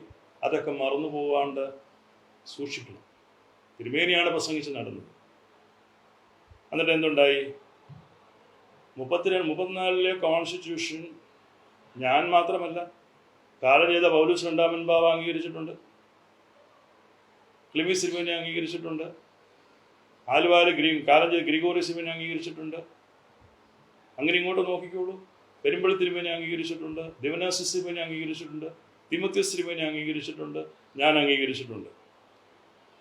അതൊക്കെ മറന്നു പോവാണ്ട് സൂക്ഷിക്കണം. തിരുമേനിയാണ് പ്രസംഗിച്ച് നടന്നത്. എന്നിട്ട് എന്തുണ്ടായി? 34 കോൺസ്റ്റിറ്റ്യൂഷൻ ഞാൻ മാത്രമല്ല, കാലം ചെയ്ത പൗലോസ് രണ്ടാമൻ ബാവ അംഗീകരിച്ചിട്ടുണ്ട്, ക്ലിമീസ് തിരുമേനി അംഗീകരിച്ചിട്ടുണ്ട്, ആലുവാല് കാലം ചെയ്ത ഗ്രിഗോറിയസ് തിരുമേനി അംഗീകരിച്ചിട്ടുണ്ട്. അങ്ങനെ ഇങ്ങോട്ട് നോക്കിക്കോളൂ. പെരുമ്പള്ളി തിരുമേനി അംഗീകരിച്ചിട്ടുണ്ട്, ദിവനാസിസ് തിരുമേനി അംഗീകരിച്ചിട്ടുണ്ട്, തിമോത്തിയോസ് തിരുമേനി അംഗീകരിച്ചിട്ടുണ്ട്, ഞാൻ അംഗീകരിച്ചിട്ടുണ്ട്.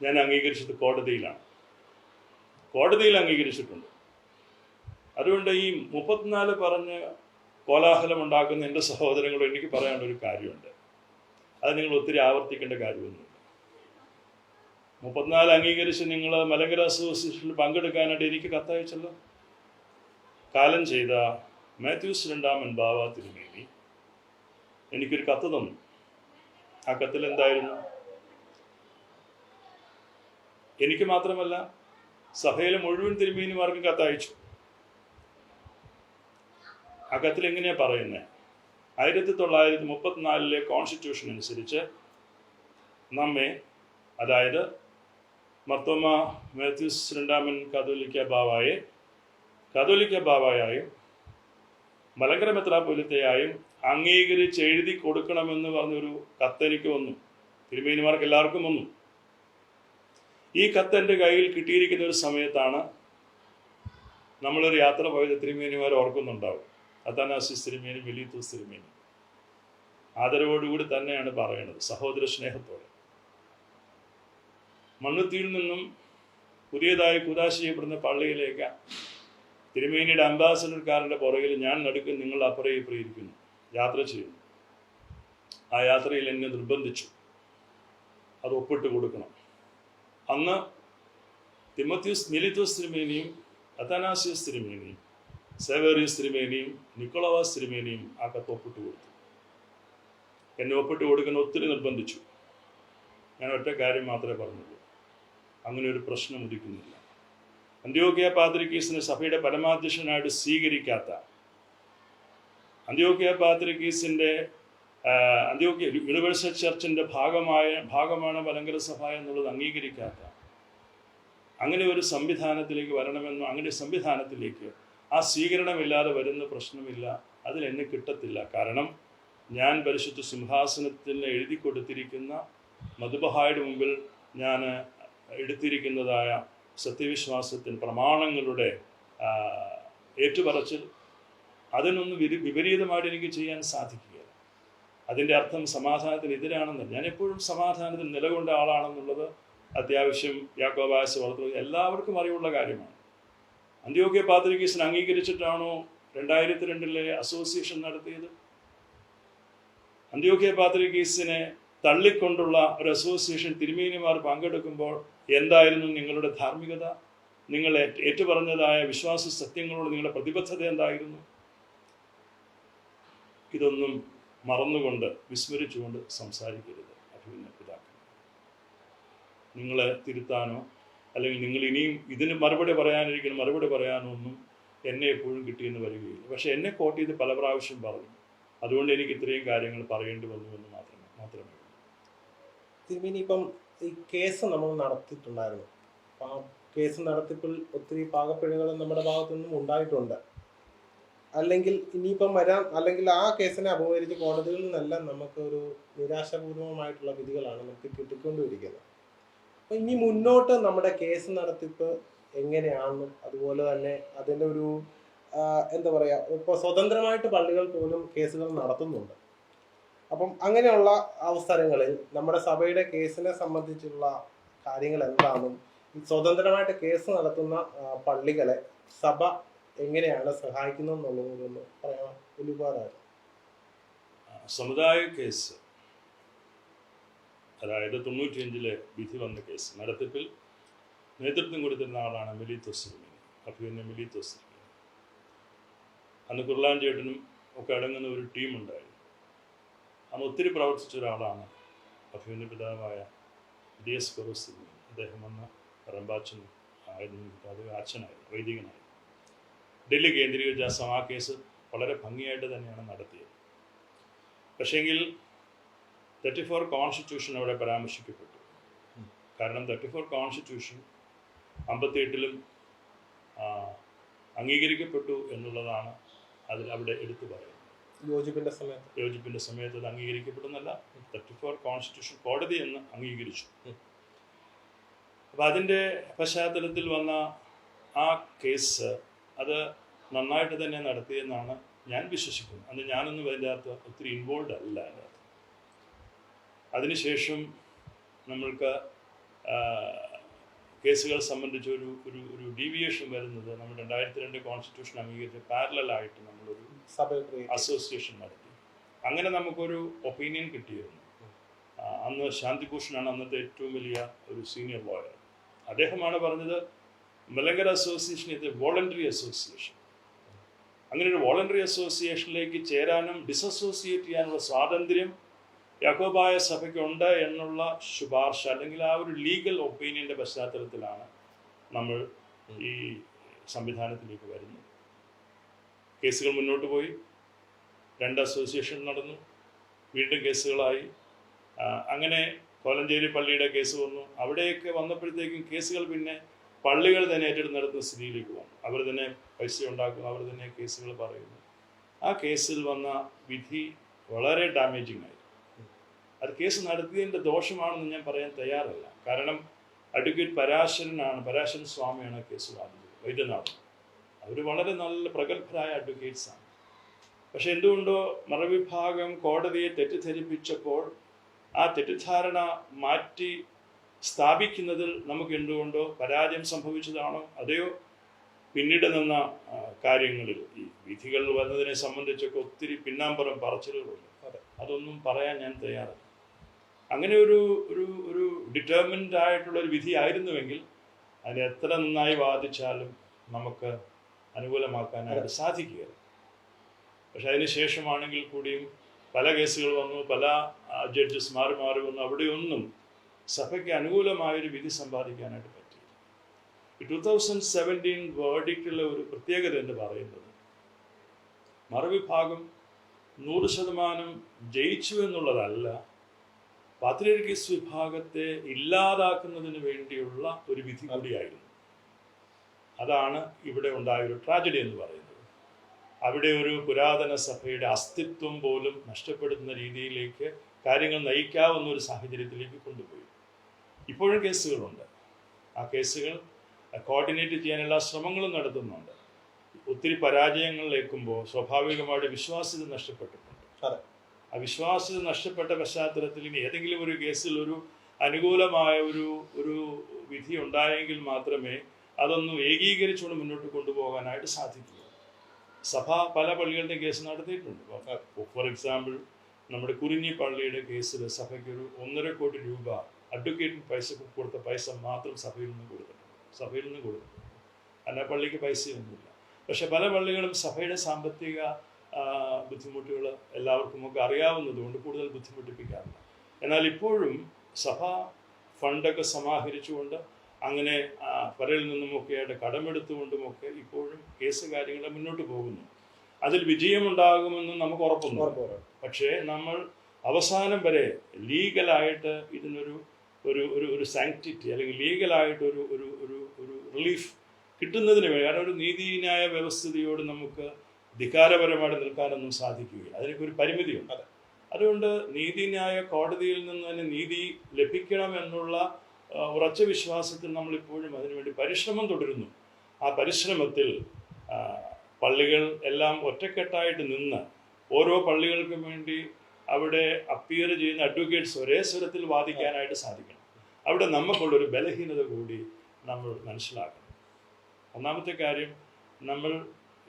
ഞാൻ അംഗീകരിച്ചത് കോടതിയിലാണ്, കോടതിയിൽ അംഗീകരിച്ചിട്ടുണ്ട്. അതുകൊണ്ട് ഈ 34 പറഞ്ഞ് കോലാഹലം ഉണ്ടാക്കുന്ന എൻ്റെ സഹോദരങ്ങളോട് എനിക്ക് പറയാനുള്ള ഒരു കാര്യമുണ്ട്. അത് നിങ്ങൾ ഒത്തിരി ആവർത്തിക്കേണ്ട കാര്യമൊന്നുമില്ല. 34 അംഗീകരിച്ച് നിങ്ങൾ മലങ്കര അസോസിയേഷനിൽ പങ്കെടുക്കാനായിട്ട് എനിക്ക് കത്തയച്ചല്ലോ. കാലം ചെയ്ത മാത്യൂസ് രണ്ടാമൻ ബാവ തിരുമേനി എനിക്കൊരു കത്ത് തന്നു. ആ കത്തിൽ എന്തായിരുന്നു? എനിക്ക് മാത്രമല്ല, സഭയിലെ മുഴുവൻ തിരുമേനിമാർക്കും കത്തയച്ചു. ആ കത്തിൽ എങ്ങനെയാണ് പറയുന്നത്? 1934 കോൺസ്റ്റിറ്റ്യൂഷൻ അനുസരിച്ച് നമ്മെ, അതായത് മർത്തോമ മാത്യൂസ് രണ്ടാമൻ കാതോലിക്ക ബാവായായും മലങ്കര മെത്രാപ്പൊലീത്തയായും അംഗീകരിച്ച് എഴുതി കൊടുക്കണമെന്ന് പറഞ്ഞൊരു കത്തെനിക്ക് വന്നു. തിരുമേനിമാർക്ക് എല്ലാവർക്കും വന്നു. ഈ കത്ത് എൻ്റെ കയ്യിൽ കിട്ടിയിരിക്കുന്ന ഒരു സമയത്താണ് നമ്മളൊരു യാത്ര പോയത്. തിരുമേനിമാർ ഓർക്കുന്നുണ്ടാവും. അത്താനാസിസ് തിരുമേനി, മെലീത്തോസ് തിരുമേനി. ആദരവോടുകൂടി തന്നെയാണ് പറയണത്, സഹോദര സ്നേഹത്തോടെ. മണ്ണുത്തിയിൽ നിന്നും പുതിയതായി കുദാശ ചെയ്യപ്പെടുന്ന പള്ളിയിലേക്ക് തിരുമേനിയുടെ അംബാസഡർക്കാരൻ്റെ പുറകിൽ ഞാൻ നടുക്കും, നിങ്ങൾ അപ്പുറം ഇപ്പുറം ഇരിക്കുന്നു, യാത്ര ചെയ്യുന്നു. ആ യാത്രയിൽ എന്നെ നിർബന്ധിച്ചു അത് ഒപ്പിട്ട് കൊടുക്കണം. അന്ന് മെലീത്തോസ് തിരുമേനിയും അത്താനാസിയസ് തിരുമേനിയും സേവേറിയസ് തിരുമേനിയും നിക്കോളവാസ് തിരുമേനിയും ആ കത്ത് ഒപ്പിട്ട് കൊടുത്തു. എന്നെ ഒപ്പിട്ട് കൊടുക്കുന്ന ഒത്തിരി നിർബന്ധിച്ചു. ഞാൻ ഒറ്റ കാര്യം മാത്രമേ പറഞ്ഞുള്ളൂ, അങ്ങനെ ഒരു പ്രശ്നം ഉദിക്കുന്നില്ല. അന്ത്യോക്യ പാത്രിക്കീസിനെ സഭയുടെ പരമാധ്യക്ഷനായിട്ട് സ്വീകരിക്കാത്ത, അന്ത്യോക്യ പാത്രിക്കീസിൻ്റെ അന്ത്യോക്യ യൂണിവേഴ്സൽ ചർച്ചിൻ്റെ ഭാഗമാണ് മലങ്കര സഭ എന്നുള്ളത് അംഗീകരിക്കാത്ത, അങ്ങനെ ഒരു സംവിധാനത്തിലേക്ക് വരണമെന്നും അങ്ങനെ സംവിധാനത്തിലേക്ക് ആ സ്വീകരണമില്ലാതെ വരുന്ന പ്രശ്നമില്ല. അതിൽ എന്നെ കിട്ടത്തില്ല. കാരണം ഞാൻ പരിശുദ്ധ സിംഹാസനത്തിൽ എഴുതി കൊടുത്തിരിക്കുന്ന മധുബഹായുടെ മുമ്പിൽ ഞാൻ എടുത്തിരിക്കുന്നതായ സത്യവിശ്വാസത്തിന് പ്രമാണങ്ങളുടെ ഏറ്റുപറച്ചിൽ, അതിനൊന്നും വിപരീതമായിട്ട് എനിക്ക് ചെയ്യാൻ സാധിക്കുകയില്ല. അതിൻ്റെ അർത്ഥം സമാധാനത്തിന് എതിരാണെന്നല്ല. ഞാൻ എപ്പോഴും സമാധാനത്തിന് നിലകൊണ്ട ആളാണെന്നുള്ളത് അത്യാവശ്യം യാക്കോബായ വളർത്തുന്നത് എല്ലാവർക്കും അറിവുള്ള കാര്യമാണ്. അന്ത്യോക്യ പാത്രിക്കീസിനെ അംഗീകരിച്ചിട്ടാണോ 2002 അസോസിയേഷൻ നടത്തിയത്? അന്ത്യോക്യ പാത്രിക്കീസിനെ തള്ളിക്കൊണ്ടുള്ള ഒരു അസോസിയേഷൻ തിരുമേനിമാർ പങ്കെടുക്കുമ്പോൾ എന്തായിരുന്നു നിങ്ങളുടെ ധാർമ്മികത? നിങ്ങൾ ഏറ്റുപറഞ്ഞതായ വിശ്വാസ സത്യങ്ങളോട് നിങ്ങളുടെ പ്രതിബദ്ധത എന്തായിരുന്നു? ഇതൊന്നും മറന്നുകൊണ്ട് വിസ്മരിച്ചുകൊണ്ട് സംസാരിക്കരുത് അഭിമന്യ പിതാക്കൾ. നിങ്ങളെ തിരുത്താനോ അല്ലെങ്കിൽ നിങ്ങൾ ഇനിയും ഇതിന് മറുപടി പറയാനോ ഒന്നും എന്നെ എപ്പോഴും കിട്ടിയെന്ന് വരികയില്ല. പക്ഷെ എന്നെ കോട്ട് ചെയ്ത് പല പ്രാവശ്യം പറഞ്ഞു. അതുകൊണ്ട് എനിക്ക് ഇത്രയും കാര്യങ്ങൾ പറയേണ്ടി വന്നുവെന്ന് മാത്രമേ തിരുമേനി, ഇപ്പം ഈ കേസ് നമ്മൾ നടത്തിയിട്ടുണ്ടായിരുന്നു. അപ്പം ആ കേസ് നടത്തിപ്പിൽ ഒത്തിരി പാകപ്പിഴകൾ നമ്മുടെ ഭാഗത്തു നിന്നും ഉണ്ടായിട്ടുണ്ട്. അല്ലെങ്കിൽ ഇനിയിപ്പം അല്ലെങ്കിൽ ആ കേസിനെ അപകരിച്ച് കോടതികളിൽ നിന്നെല്ലാം നമുക്കൊരു നിരാശാപൂർവമായിട്ടുള്ള വിധികളാണ് നമുക്ക് കിട്ടിക്കൊണ്ടിരിക്കുന്നത്. അപ്പം ഇനി മുന്നോട്ട് നമ്മുടെ കേസ് നടത്തിപ്പ് എങ്ങനെയാണെന്നും അതുപോലെ തന്നെ അതിൻ്റെ ഒരു എന്താ പറയുക, ഇപ്പോൾ സ്വതന്ത്രമായിട്ട് പള്ളികൾ പോലും കേസുകൾ നടത്തുന്നുണ്ട്. അപ്പം അങ്ങനെയുള്ള അവസരങ്ങളിൽ നമ്മുടെ സഭയുടെ കേസിനെ സംബന്ധിച്ചുള്ള കാര്യങ്ങൾ എന്താണെന്നും സ്വതന്ത്രമായിട്ട് കേസ് നടത്തുന്ന പള്ളികളെ സഭ എങ്ങനെയാണ് സഹായിക്കുന്നതെന്നുള്ളതൊന്ന് പറയാൻ വലിയ ഉപകാരമാണ്. സമുദായ കേസ് അതായത് 95 വിധി വന്ന കേസ് നടത്തിപ്പിൽ നേതൃത്വം കൊടുത്തിരുന്ന ആളാണ് മെലീത്തോസ് തിരുമേനി, അഭിമന്യ മെലീത്തോസ് തിരുമേനി. അന്ന് കുർലാൻ ചേട്ടനും ഒക്കെ അടങ്ങുന്ന ഒരു ടീമുണ്ടായിരുന്നു. അന്ന് ഒത്തിരി പ്രവർത്തിച്ച ഒരാളാണ് അഭിമന്യ പിതാവായ ദിയസ്കോറോസ് തിരുമേനി. അദ്ദേഹം അന്ന് റമ്പാച്ചൻ ആയിരുന്നു, അത് അച്ഛനായിരുന്നു, വൈദികനായിരുന്നു. ഡൽഹി കേന്ദ്രീകരിച്ച ആ കേസ് വളരെ ഭംഗിയായിട്ട് തന്നെയാണ് നടത്തിയത്. പക്ഷേങ്കിൽ 34 കോൺസ്റ്റിറ്റ്യൂഷൻ അവിടെ പരാമർശിക്കപ്പെട്ടു. കാരണം 34 കോൺസ്റ്റിറ്റ്യൂഷൻ 58-ലും അംഗീകരിക്കപ്പെട്ടു എന്നുള്ളതാണ് അവിടെ എടുത്തു പറയുന്നത്. യോജിപ്പിൻ്റെ സമയത്ത് അത് അംഗീകരിക്കപ്പെടുന്നല്ല, 34 കോൺസ്റ്റിറ്റ്യൂഷൻ കോടതി എന്ന് അംഗീകരിച്ചു. അപ്പം അതിൻ്റെ പശ്ചാത്തലത്തിൽ വന്ന ആ കേസ് അത് നന്നായിട്ട് തന്നെ നടത്തിയെന്നാണ് ഞാൻ വിശ്വസിക്കുന്നത്. അന്ന് ഞാനൊന്നും അതിൻ്റെ അകത്ത് ഒത്തിരി ഇൻവോൾവ് അല്ല. അതിനുശേഷം നമ്മൾക്ക് കേസുകൾ സംബന്ധിച്ച് ഒരു ഡീവിയേഷൻ വരുന്നത് നമ്മൾ 2002 കോൺസ്റ്റിറ്റ്യൂഷൻ അംഗീകരിച്ച് പാരലായിട്ട് നമ്മളൊരു അസോസിയേഷൻ നടത്തി. അങ്ങനെ നമുക്കൊരു ഒപ്പീനിയൻ കിട്ടിയിരുന്നു. അന്ന് ശാന്തിഭൂഷണാണ് അന്നത്തെ ഏറ്റവും വലിയ ഒരു സീനിയർ ലോയർ. അദ്ദേഹമാണ് പറഞ്ഞത് മലങ്കര അസോസിയേഷൻ ഇത് വോളണ്ടറി അസോസിയേഷൻ. അങ്ങനെ ഒരു വോളണ്ടറി അസോസിയേഷനിലേക്ക് ചേരാനും ഡിസസോസിയേറ്റ് ചെയ്യാനുള്ള സ്വാതന്ത്ര്യം യാക്കോബായ സഭയ്ക്കുണ്ട് എന്നുള്ള ശുപാർശ അല്ലെങ്കിൽ ആ ഒരു ലീഗൽ ഒപ്പീനിയൻ്റെ പശ്ചാത്തലത്തിലാണ് നമ്മൾ ഈ സംവിധാനത്തിലേക്ക് വരുന്നത്. കേസുകൾ മുന്നോട്ട് പോയി, 2 അസോസിയേഷൻ നടന്നു, വീണ്ടും കേസുകളായി. അങ്ങനെ കോലഞ്ചേരി പള്ളിയുടെ കേസ് വന്നു. അവിടെയൊക്കെ വന്നപ്പോഴത്തേക്കും കേസുകൾ പിന്നെ പള്ളികൾ തന്നെ ഏറ്റെടുത്ത് നടത്തുന്ന സ്ഥിതിയിലേക്ക് വന്നു. അവർ തന്നെ പൈസ ഉണ്ടാക്കുന്നു, അവർ തന്നെ കേസുകൾ പറയുന്നു. ആ കേസിൽ വന്ന വിധി വളരെ ഡാമേജിങ് ആയി. അത് കേസ് നടത്തിയതിൻ്റെ ദോഷമാണെന്ന് ഞാൻ പറയാൻ തയ്യാറല്ല. കാരണം അഡ്വക്കേറ്റ് പരാശരൻ സ്വാമിയാണ് കേസ് വാദിച്ചത്, വൈദ്യനാഥൻ. അവർ വളരെ നല്ല പ്രഗത്ഭരായ അഡ്വക്കേറ്റ്സാണ്. പക്ഷെ എന്തുകൊണ്ടോ മറുവിഭാഗം കോടതിയെ തെറ്റിദ്ധരിപ്പിച്ചപ്പോൾ ആ തെറ്റിദ്ധാരണ മാറ്റി സ്ഥാപിക്കുന്നതിൽ നമുക്ക് എന്തുകൊണ്ടോ പരാജയം സംഭവിച്ചതാണോ അതെയോ പിന്നീട് നിന്ന കാര്യങ്ങളിൽ ഈ വിധികൾ വന്നതിനെ സംബന്ധിച്ചൊക്കെ ഒത്തിരി പിന്നാമ്പുറം പറച്ചിലുകളുണ്ട്. അതൊന്നും പറയാൻ ഞാൻ തയ്യാറല്ല. അങ്ങനെ ഒരു ഡിറ്റർമിൻഡ് ആയിട്ടുള്ള ഒരു വിധി ആയിരുന്നുവെങ്കിൽ അതിന് എത്ര നന്നായി വാദിച്ചാലും നമുക്ക് അനുകൂലമാക്കാനായിട്ട് സാധിക്കുകയില്ല. പക്ഷെ അതിന് ശേഷമാണെങ്കിൽ കൂടിയും പല കേസുകൾ വന്നു, പല ജഡ്ജസ് മാറി വന്നു. അവിടെയൊന്നും സഭയ്ക്ക് അനുകൂലമായൊരു വിധി സമ്പാദിക്കാനായിട്ട് പറ്റി. 2017 വേർഡിക്റ്റിലെ ഒരു പ്രത്യേകത എന്ന് പറയുന്നത് മറുവിഭാഗം 100% ജയിച്ചു എന്നുള്ളതല്ല, പാത്രിയർക്കീസ് വിഭാഗത്തെ ഇല്ലാതാക്കുന്നതിന് വേണ്ടിയുള്ള ഒരു വിധി കൂടിയായിരുന്നു. അതാണ് ഇവിടെ ഉണ്ടായൊരു ട്രാജഡി എന്ന് പറയുന്നത്. അവിടെ ഒരു പുരാതന സഭയുടെ അസ്തിത്വം പോലും നഷ്ടപ്പെടുത്തുന്ന രീതിയിലേക്ക് കാര്യങ്ങൾ നയിക്കാവുന്ന ഒരു സാഹചര്യത്തിലേക്ക് കൊണ്ടുപോയി. ഇപ്പോഴും കേസുകളുണ്ട്. ആ കേസുകൾ കോർഡിനേറ്റ് ചെയ്യാനുള്ള ശ്രമങ്ങളും നടത്തുന്നുണ്ട്. ഒത്തിരി പരാജയങ്ങളിലേക്കുമ്പോൾ സ്വാഭാവികമായിട്ട് വിശ്വാസ്യത നഷ്ടപ്പെട്ടിട്ടുണ്ട്. ആ വിശ്വാസ്യത നഷ്ടപ്പെട്ട പശ്ചാത്തലത്തിൽ ഇനി ഏതെങ്കിലും ഒരു കേസിൽ ഒരു അനുകൂലമായ ഒരു വിധി ഉണ്ടായെങ്കിൽ മാത്രമേ അതൊന്നും ഏകീകരിച്ചുകൊണ്ട് മുന്നോട്ട് കൊണ്ടുപോകാനായിട്ട് സാധിക്കൂ. സഭ പല പള്ളികളുടെയും കേസ് നടത്തിയിട്ടുണ്ട്. ഫോർ എക്സാമ്പിൾ നമ്മുടെ കുരിഞ്ഞി പള്ളിയുടെ കേസിൽ സഭയ്ക്ക് ഒരു 1.5 കോടി രൂപ അഡ്വക്കേറ്റിന് പൈസ കൊടുത്ത പൈസ മാത്രം സഭയിൽ നിന്ന് കൊടുത്തിട്ടുണ്ട്. അല്ല പള്ളിക്ക് പൈസയൊന്നുമില്ല. പക്ഷെ പല പള്ളികളും സഭയുടെ സാമ്പത്തിക ബുദ്ധിമുട്ടുകൾ എല്ലാവർക്കുമൊക്കെ അറിയാവുന്നതുകൊണ്ട് കൂടുതൽ ബുദ്ധിമുട്ടിപ്പിക്കാറില്ല. എന്നാൽ ഇപ്പോഴും സഭ ഫണ്ടൊക്കെ സമാഹരിച്ചുകൊണ്ട് അങ്ങനെ പലരിൽ നിന്നുമൊക്കെയായിട്ട് കടമെടുത്തുകൊണ്ടുമൊക്കെ ഇപ്പോഴും കേസ് കാര്യങ്ങൾ മുന്നോട്ട് പോകുന്നു. അതിൽ വിജയമുണ്ടാകുമെന്ന് നമുക്ക് ഉറപ്പൊന്നും. പക്ഷേ നമ്മൾ അവസാനം വരെ ലീഗലായിട്ട് ഇതിനൊരു ഒരു സാങ്ക്ടിറ്റി അല്ലെങ്കിൽ ലീഗലായിട്ട് ഒരു റിലീഫ് കിട്ടുന്നതിന് വേണ്ടി, കാരണം ഒരു നീതിന്യായ വ്യവസ്ഥിതിയോട് നമുക്ക് ധികാരപരമായിട്ട് നിൽക്കാനൊന്നും സാധിക്കുകയില്ല. അതിനൊക്കെ ഒരു പരിമിതിയുണ്ട്. അതുകൊണ്ട് നീതിന്യായ കോടതിയിൽ നിന്ന് തന്നെ നീതി ലഭിക്കണമെന്നുള്ള ഉറച്ച വിശ്വാസത്തിൽ നമ്മളിപ്പോഴും അതിനുവേണ്ടി പരിശ്രമം തുടരുന്നു. ആ പരിശ്രമത്തിൽ പള്ളികൾ എല്ലാം ഒറ്റക്കെട്ടായിട്ട് നിന്ന് ഓരോ പള്ളികൾക്കും വേണ്ടി അവിടെ അപ്പിയർ ചെയ്യുന്ന അഡ്വക്കേറ്റ്സ് ഒരേ സ്വരത്തിൽ വാദിക്കാനായിട്ട് സാധിക്കണം. അവിടെ നമുക്കുള്ളൊരു ബലഹീനത കൂടി നമ്മൾ മനസ്സിലാക്കണം. ഒന്നാമത്തെ കാര്യം, നമ്മൾ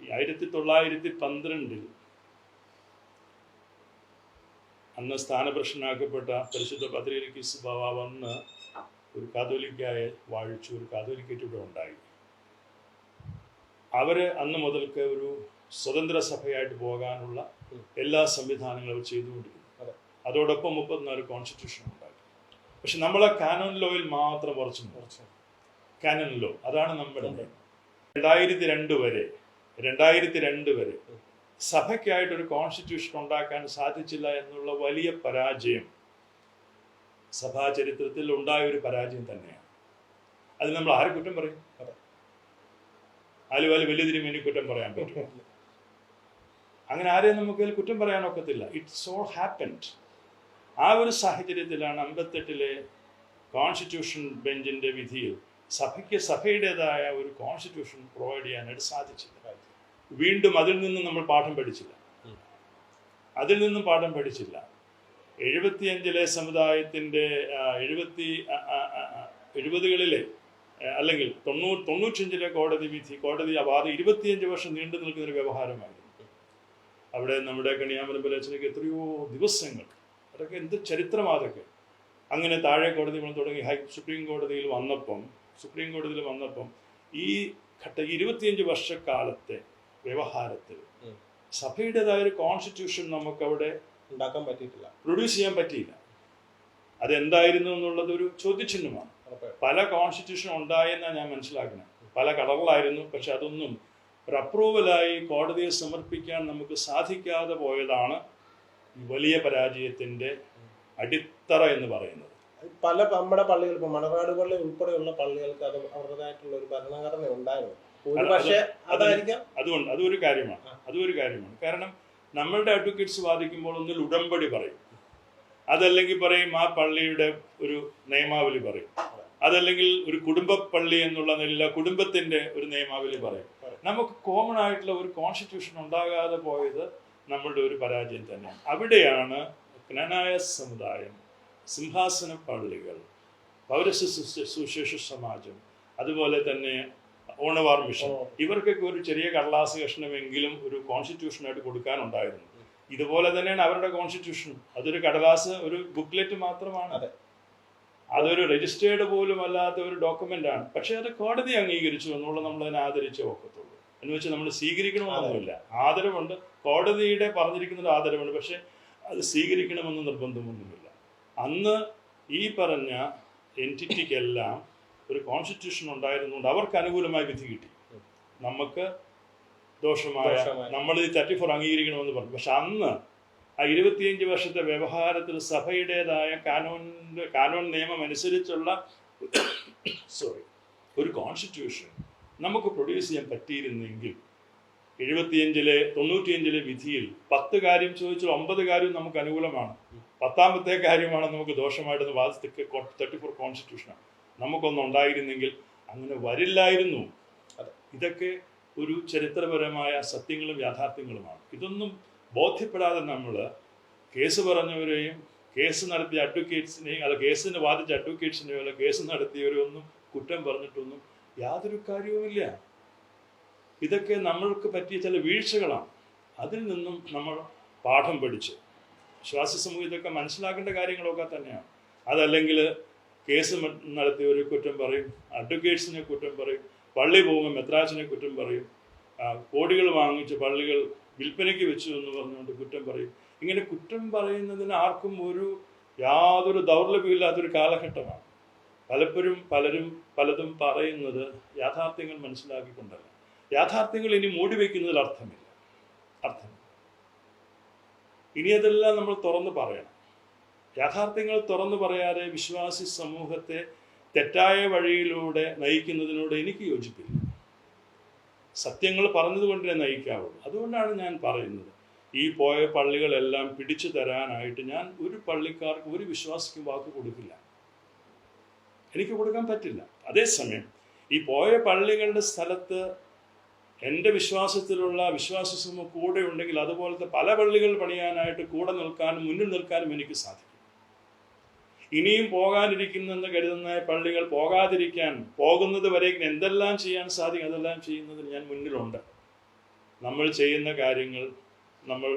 1912 അന്ന് സ്ഥാനഭ്രഷ്ടനാക്കപ്പെട്ട പരിശുദ്ധ പത്രീരിക്കീസ് ബാവ വന്ന് ഒരു കാതോലിക്കായെ വാഴിച്ചു, ഒരു കാതോലിക്കേറ്റ് ഇവിടെ ഉണ്ടായി. അവർ അന്ന് മുതൽക്ക് ഒരു സ്വതന്ത്ര സഭയായിട്ട് പോകാനുള്ള എല്ലാ സംവിധാനങ്ങളും അവർ ചെയ്തുകൊണ്ടിരുന്നു. അതോടൊപ്പം 34 കോൺസ്റ്റിറ്റ്യൂഷൻ ഉണ്ടാക്കി. പക്ഷെ നമ്മളെ കാനോൻ ലോയിൽ മാത്രം കുറച്ച് കാനോൻ ലോ, അതാണ് നമ്മുടെ 2002 വരെ സഭയ്ക്കായിട്ടൊരു കോൺസ്റ്റിറ്റ്യൂഷൻ ഉണ്ടാക്കാൻ സാധിച്ചില്ല എന്നുള്ള വലിയ പരാജയം സഭാ ചരിത്രത്തിൽ ഉണ്ടായ ഒരു പരാജയം തന്നെയാണ്. അത് നമ്മൾ ആരെ കുറ്റം പറയും? ആലുവാലി വലിയ തിരുമേനി കുറ്റം പറയാൻ പറ്റും? അങ്ങനെ ആരെയും നമുക്ക് കുറ്റം പറയാനൊക്കത്തില്ല. It's all happened. ആ ഒരു സാഹചര്യത്തിലാണ് 58 കോൺസ്റ്റിറ്റ്യൂഷൻ ബെഞ്ചിന്റെ വിധിയിൽ സഭയ്ക്ക് സഭയുടേതായ ഒരു കോൺസ്റ്റിറ്റ്യൂഷൻ പ്രൊവൈഡ് ചെയ്യാനായിട്ട് സാധിച്ചില്ല. വീണ്ടും അതിൽ നിന്നും നമ്മൾ പാഠം പഠിച്ചില്ല. 75 സമുദായത്തിന്റെ 70കളിലെ അല്ലെങ്കിൽ 95 കോടതി വാദം 25 വർഷം നീണ്ടു നിൽക്കുന്ന ഒരു വ്യവഹാരമായിരുന്നു. അവിടെ നമ്മുടെ കണിയാമലമ്പല അച്ഛനൊക്കെ എത്രയോ ദിവസങ്ങൾ, അതൊക്കെ എന്ത് ചരിത്രമാണ് അതൊക്കെ. അങ്ങനെ താഴെ കോടതി തുടങ്ങി സുപ്രീം കോടതിയിൽ വന്നപ്പം ഈ 25 വർഷക്കാലത്തെ വ്യവഹാരത്തിൽ സഭയുടേതായ ഒരു കോൺസ്റ്റിറ്റ്യൂഷൻ നമുക്കവിടെ ഉണ്ടാക്കാൻ പറ്റിയിട്ടില്ല, പ്രൊഡ്യൂസ് ചെയ്യാൻ പറ്റിയില്ല. അതെന്തായിരുന്നു എന്നുള്ളത് ഒരു ചോദ്യചിഹ്നമാണ്. പല കോൺസ്റ്റിറ്റ്യൂഷൻ ഉണ്ടായെന്നാണ് ഞാൻ മനസ്സിലാക്കുന്നത്. പല കളറിലായിരുന്നു. പക്ഷെ അതൊന്നും ഒരു അപ്രൂവലായി കോടതിയെ സമർപ്പിക്കാൻ നമുക്ക് സാധിക്കാതെ പോയതാണ് ഈ വലിയ പരാജയത്തിന്റെ അടിത്തറ എന്ന് പറയുന്നത്. പല നമ്മുടെ പള്ളികൾ, ഇപ്പൊ മണർകാട് പള്ളി ഉൾപ്പെടെയുള്ള പള്ളികൾക്ക് അത് അവരുടേതായിട്ടുള്ള ഒരു ഭരണഘടന ഉണ്ടായിരുന്നു. അതുകൊണ്ട് അതൊരു കാര്യമാണ്. കാരണം നമ്മളുടെ അഡ്വക്കേറ്റ്സ് വാദിക്കുമ്പോൾ ഒന്നിൽ ഉടമ്പടി പറയും, അതല്ലെങ്കിൽ പറയും ആ പള്ളിയുടെ ഒരു നിയമാവലി പറയും, അതല്ലെങ്കിൽ ഒരു കുടുംബ പള്ളി എന്നുള്ള നില കുടുംബത്തിന്റെ ഒരു നിയമാവലി പറയും. നമുക്ക് കോമൺ ആയിട്ടുള്ള ഒരു കോൺസ്റ്റിറ്റ്യൂഷൻ ഉണ്ടാകാതെ പോയത് നമ്മളുടെ ഒരു പരാജയം തന്നെയാണ്. അവിടെയാണ് ക്നാനായ സമുദായം, സിംഹാസന പള്ളികൾ, പൗരസ്ത്യ സുശേഷ സമാജം, അതുപോലെ തന്നെ ഓണവാർ മിഷൻ, ഇവർക്കൊക്കെ ഒരു ചെറിയ കടലാസ് കഷ്ണമെങ്കിലും ഒരു കോൺസ്റ്റിറ്റ്യൂഷനായിട്ട് കൊടുക്കാനുണ്ടായിരുന്നു. ഇതുപോലെ തന്നെയാണ് അവരുടെ കോൺസ്റ്റിറ്റ്യൂഷൻ. അതൊരു കടലാസ്, ഒരു ബുക്ക്ലെറ്റ് മാത്രമാണ്. അതൊരു രജിസ്റ്റേർഡ് പോലും അല്ലാത്ത ഒരു ഡോക്യുമെന്റ് ആണ്. പക്ഷെ അത് കോടതി അംഗീകരിച്ചു എന്നുള്ള നമ്മൾ അതിനെ ആദരിച്ചേ ഒക്കത്തുള്ളൂ. എന്ന് വെച്ചാൽ നമ്മൾ സ്വീകരിക്കണമെന്നൊന്നുമില്ല. ആദരവുണ്ട്, കോടതിയുടെ പറഞ്ഞിരിക്കുന്നത് ആദരവുണ്ട്. പക്ഷെ അത് സ്വീകരിക്കണമെന്ന് നിർബന്ധമൊന്നുമില്ല. അന്ന് ഈ പറഞ്ഞ എൻറ്റിറ്റിക്കെല്ലാം ഒരു കോൺസ്റ്റിറ്റ്യൂഷൻ ഉണ്ടായിരുന്നുകൊണ്ട് അവർക്ക് അനുകൂലമായ വിധി കിട്ടി. നമുക്ക് ദോഷമായ നമ്മൾ ഈ 34 അംഗീകരിക്കണമെന്ന് പറഞ്ഞു. പക്ഷെ അന്ന് ആ 25 വർഷത്തെ വ്യവഹാരത്തിൽ സഭയുടേതായ കാനോൻ നിയമം അനുസരിച്ചുള്ള ഒരു കോൺസ്റ്റിറ്റ്യൂഷൻ നമുക്ക് പ്രൊഡ്യൂസ് ചെയ്യാൻ പറ്റിയിരുന്നെങ്കിൽ 95 വിധിയിൽ 10 കാര്യം ചോദിച്ചാൽ 9 കാര്യം നമുക്ക് അനുകൂലമാണ്. 10ാമത്തെ കാര്യമാണ് നമുക്ക് ദോഷമായിട്ടെന്ന് വാദിച്ചതൊക്കെ 34 കോൺസ്റ്റിറ്റ്യൂഷനാണ്. നമുക്കൊന്നുണ്ടായിരുന്നെങ്കിൽ അങ്ങനെ വരില്ലായിരുന്നു. ഇതൊക്കെ ഒരു ചരിത്രപരമായ സത്യങ്ങളും യാഥാർത്ഥ്യങ്ങളുമാണ്. ഇതൊന്നും ബോധ്യപ്പെടാതെ നമ്മൾ കേസ് പറഞ്ഞവരെയും കേസ് നടത്തിയ അഡ്വക്കേറ്റ്സിനെയും അല്ല കേസിന് വാദിച്ച അഡ്വക്കേറ്റ്സിനെയോ അല്ല കേസ് നടത്തിയവരെയൊന്നും കുറ്റം പറഞ്ഞിട്ടൊന്നും യാതൊരു കാര്യവുമില്ല. ഇതൊക്കെ നമ്മൾക്ക് പറ്റിയ ചില വീഴ്ചകളാണ്. അതിൽ നിന്നും നമ്മൾ പാഠം പഠിച്ച് വിശ്വാസ സമൂഹം ഇതൊക്കെ മനസ്സിലാക്കേണ്ട കാര്യങ്ങളൊക്കെ തന്നെയാണ്. അതല്ലെങ്കിൽ കേസ് നടത്തിയവരെ കുറ്റം പറയും, അഡ്വക്കേറ്റ്സിനെ കുറ്റം പറയും, പള്ളി പോകുമ്പോൾ മെത്രാച്ചിനെ കുറ്റം പറയും, കോടികൾ വാങ്ങിച്ച് പള്ളികൾ വിൽപ്പനയ്ക്ക് വെച്ചു എന്ന് പറഞ്ഞുകൊണ്ട് കുറ്റം പറയും. ഇങ്ങനെ കുറ്റം പറയുന്നതിന് ആർക്കും യാതൊരു ദൗർലഭ്യമില്ലാത്തൊരു കാലഘട്ടമാണ്. പലരും പലതും പറയുന്നത് യാഥാർത്ഥ്യങ്ങൾ മനസ്സിലാക്കിക്കൊണ്ടല്ല. യാഥാർത്ഥ്യങ്ങൾ ഇനി മൂടി വയ്ക്കുന്നതിൽ അർത്ഥമില്ല. ഇനി അതെല്ലാം നമ്മൾ തുറന്നു പറയണം. യാഥാർത്ഥ്യങ്ങൾ തുറന്നു പറയാതെ വിശ്വാസി സമൂഹത്തെ തെറ്റായ വഴിയിലൂടെ നയിക്കുന്നതിനോട് എനിക്ക് യോജിപ്പില്ല. സത്യങ്ങൾ പറഞ്ഞതുകൊണ്ടേ നയിക്കാവുള്ളൂ. അതുകൊണ്ടാണ് ഞാൻ പറയുന്നത്, ഈ പോയ പള്ളികളെല്ലാം പിടിച്ചു തരാനായിട്ട് ഞാൻ ഒരു പള്ളിക്കാർക്ക് ഒരു വിശ്വാസിക്കും വാക്ക് കൊടുക്കില്ല. എനിക്ക് കൊടുക്കാൻ പറ്റില്ല. അതേസമയം ഈ പോയ പള്ളികളുടെ സ്ഥലത്ത് എൻ്റെ വിശ്വാസത്തിലുള്ള വിശ്വാസ സമൂഹം കൂടെ ഉണ്ടെങ്കിൽ അതുപോലത്തെ പല പള്ളികൾ പണിയാനായിട്ട് കൂടെ നിൽക്കാനും മുന്നിൽ നിൽക്കാനും എനിക്ക് സാധിക്കും. ഇനിയും പോകാനിരിക്കുന്നെന്ന് കരുതുന്ന പള്ളികൾ പോകാതിരിക്കാൻ പോകുന്നത് വരേക്കും എന്തെല്ലാം ചെയ്യാൻ സാധിക്കും അതെല്ലാം ചെയ്യുന്നതിന് ഞാൻ മുന്നിലുണ്ട്. നമ്മൾ ചെയ്യുന്ന കാര്യങ്ങൾ നമ്മൾ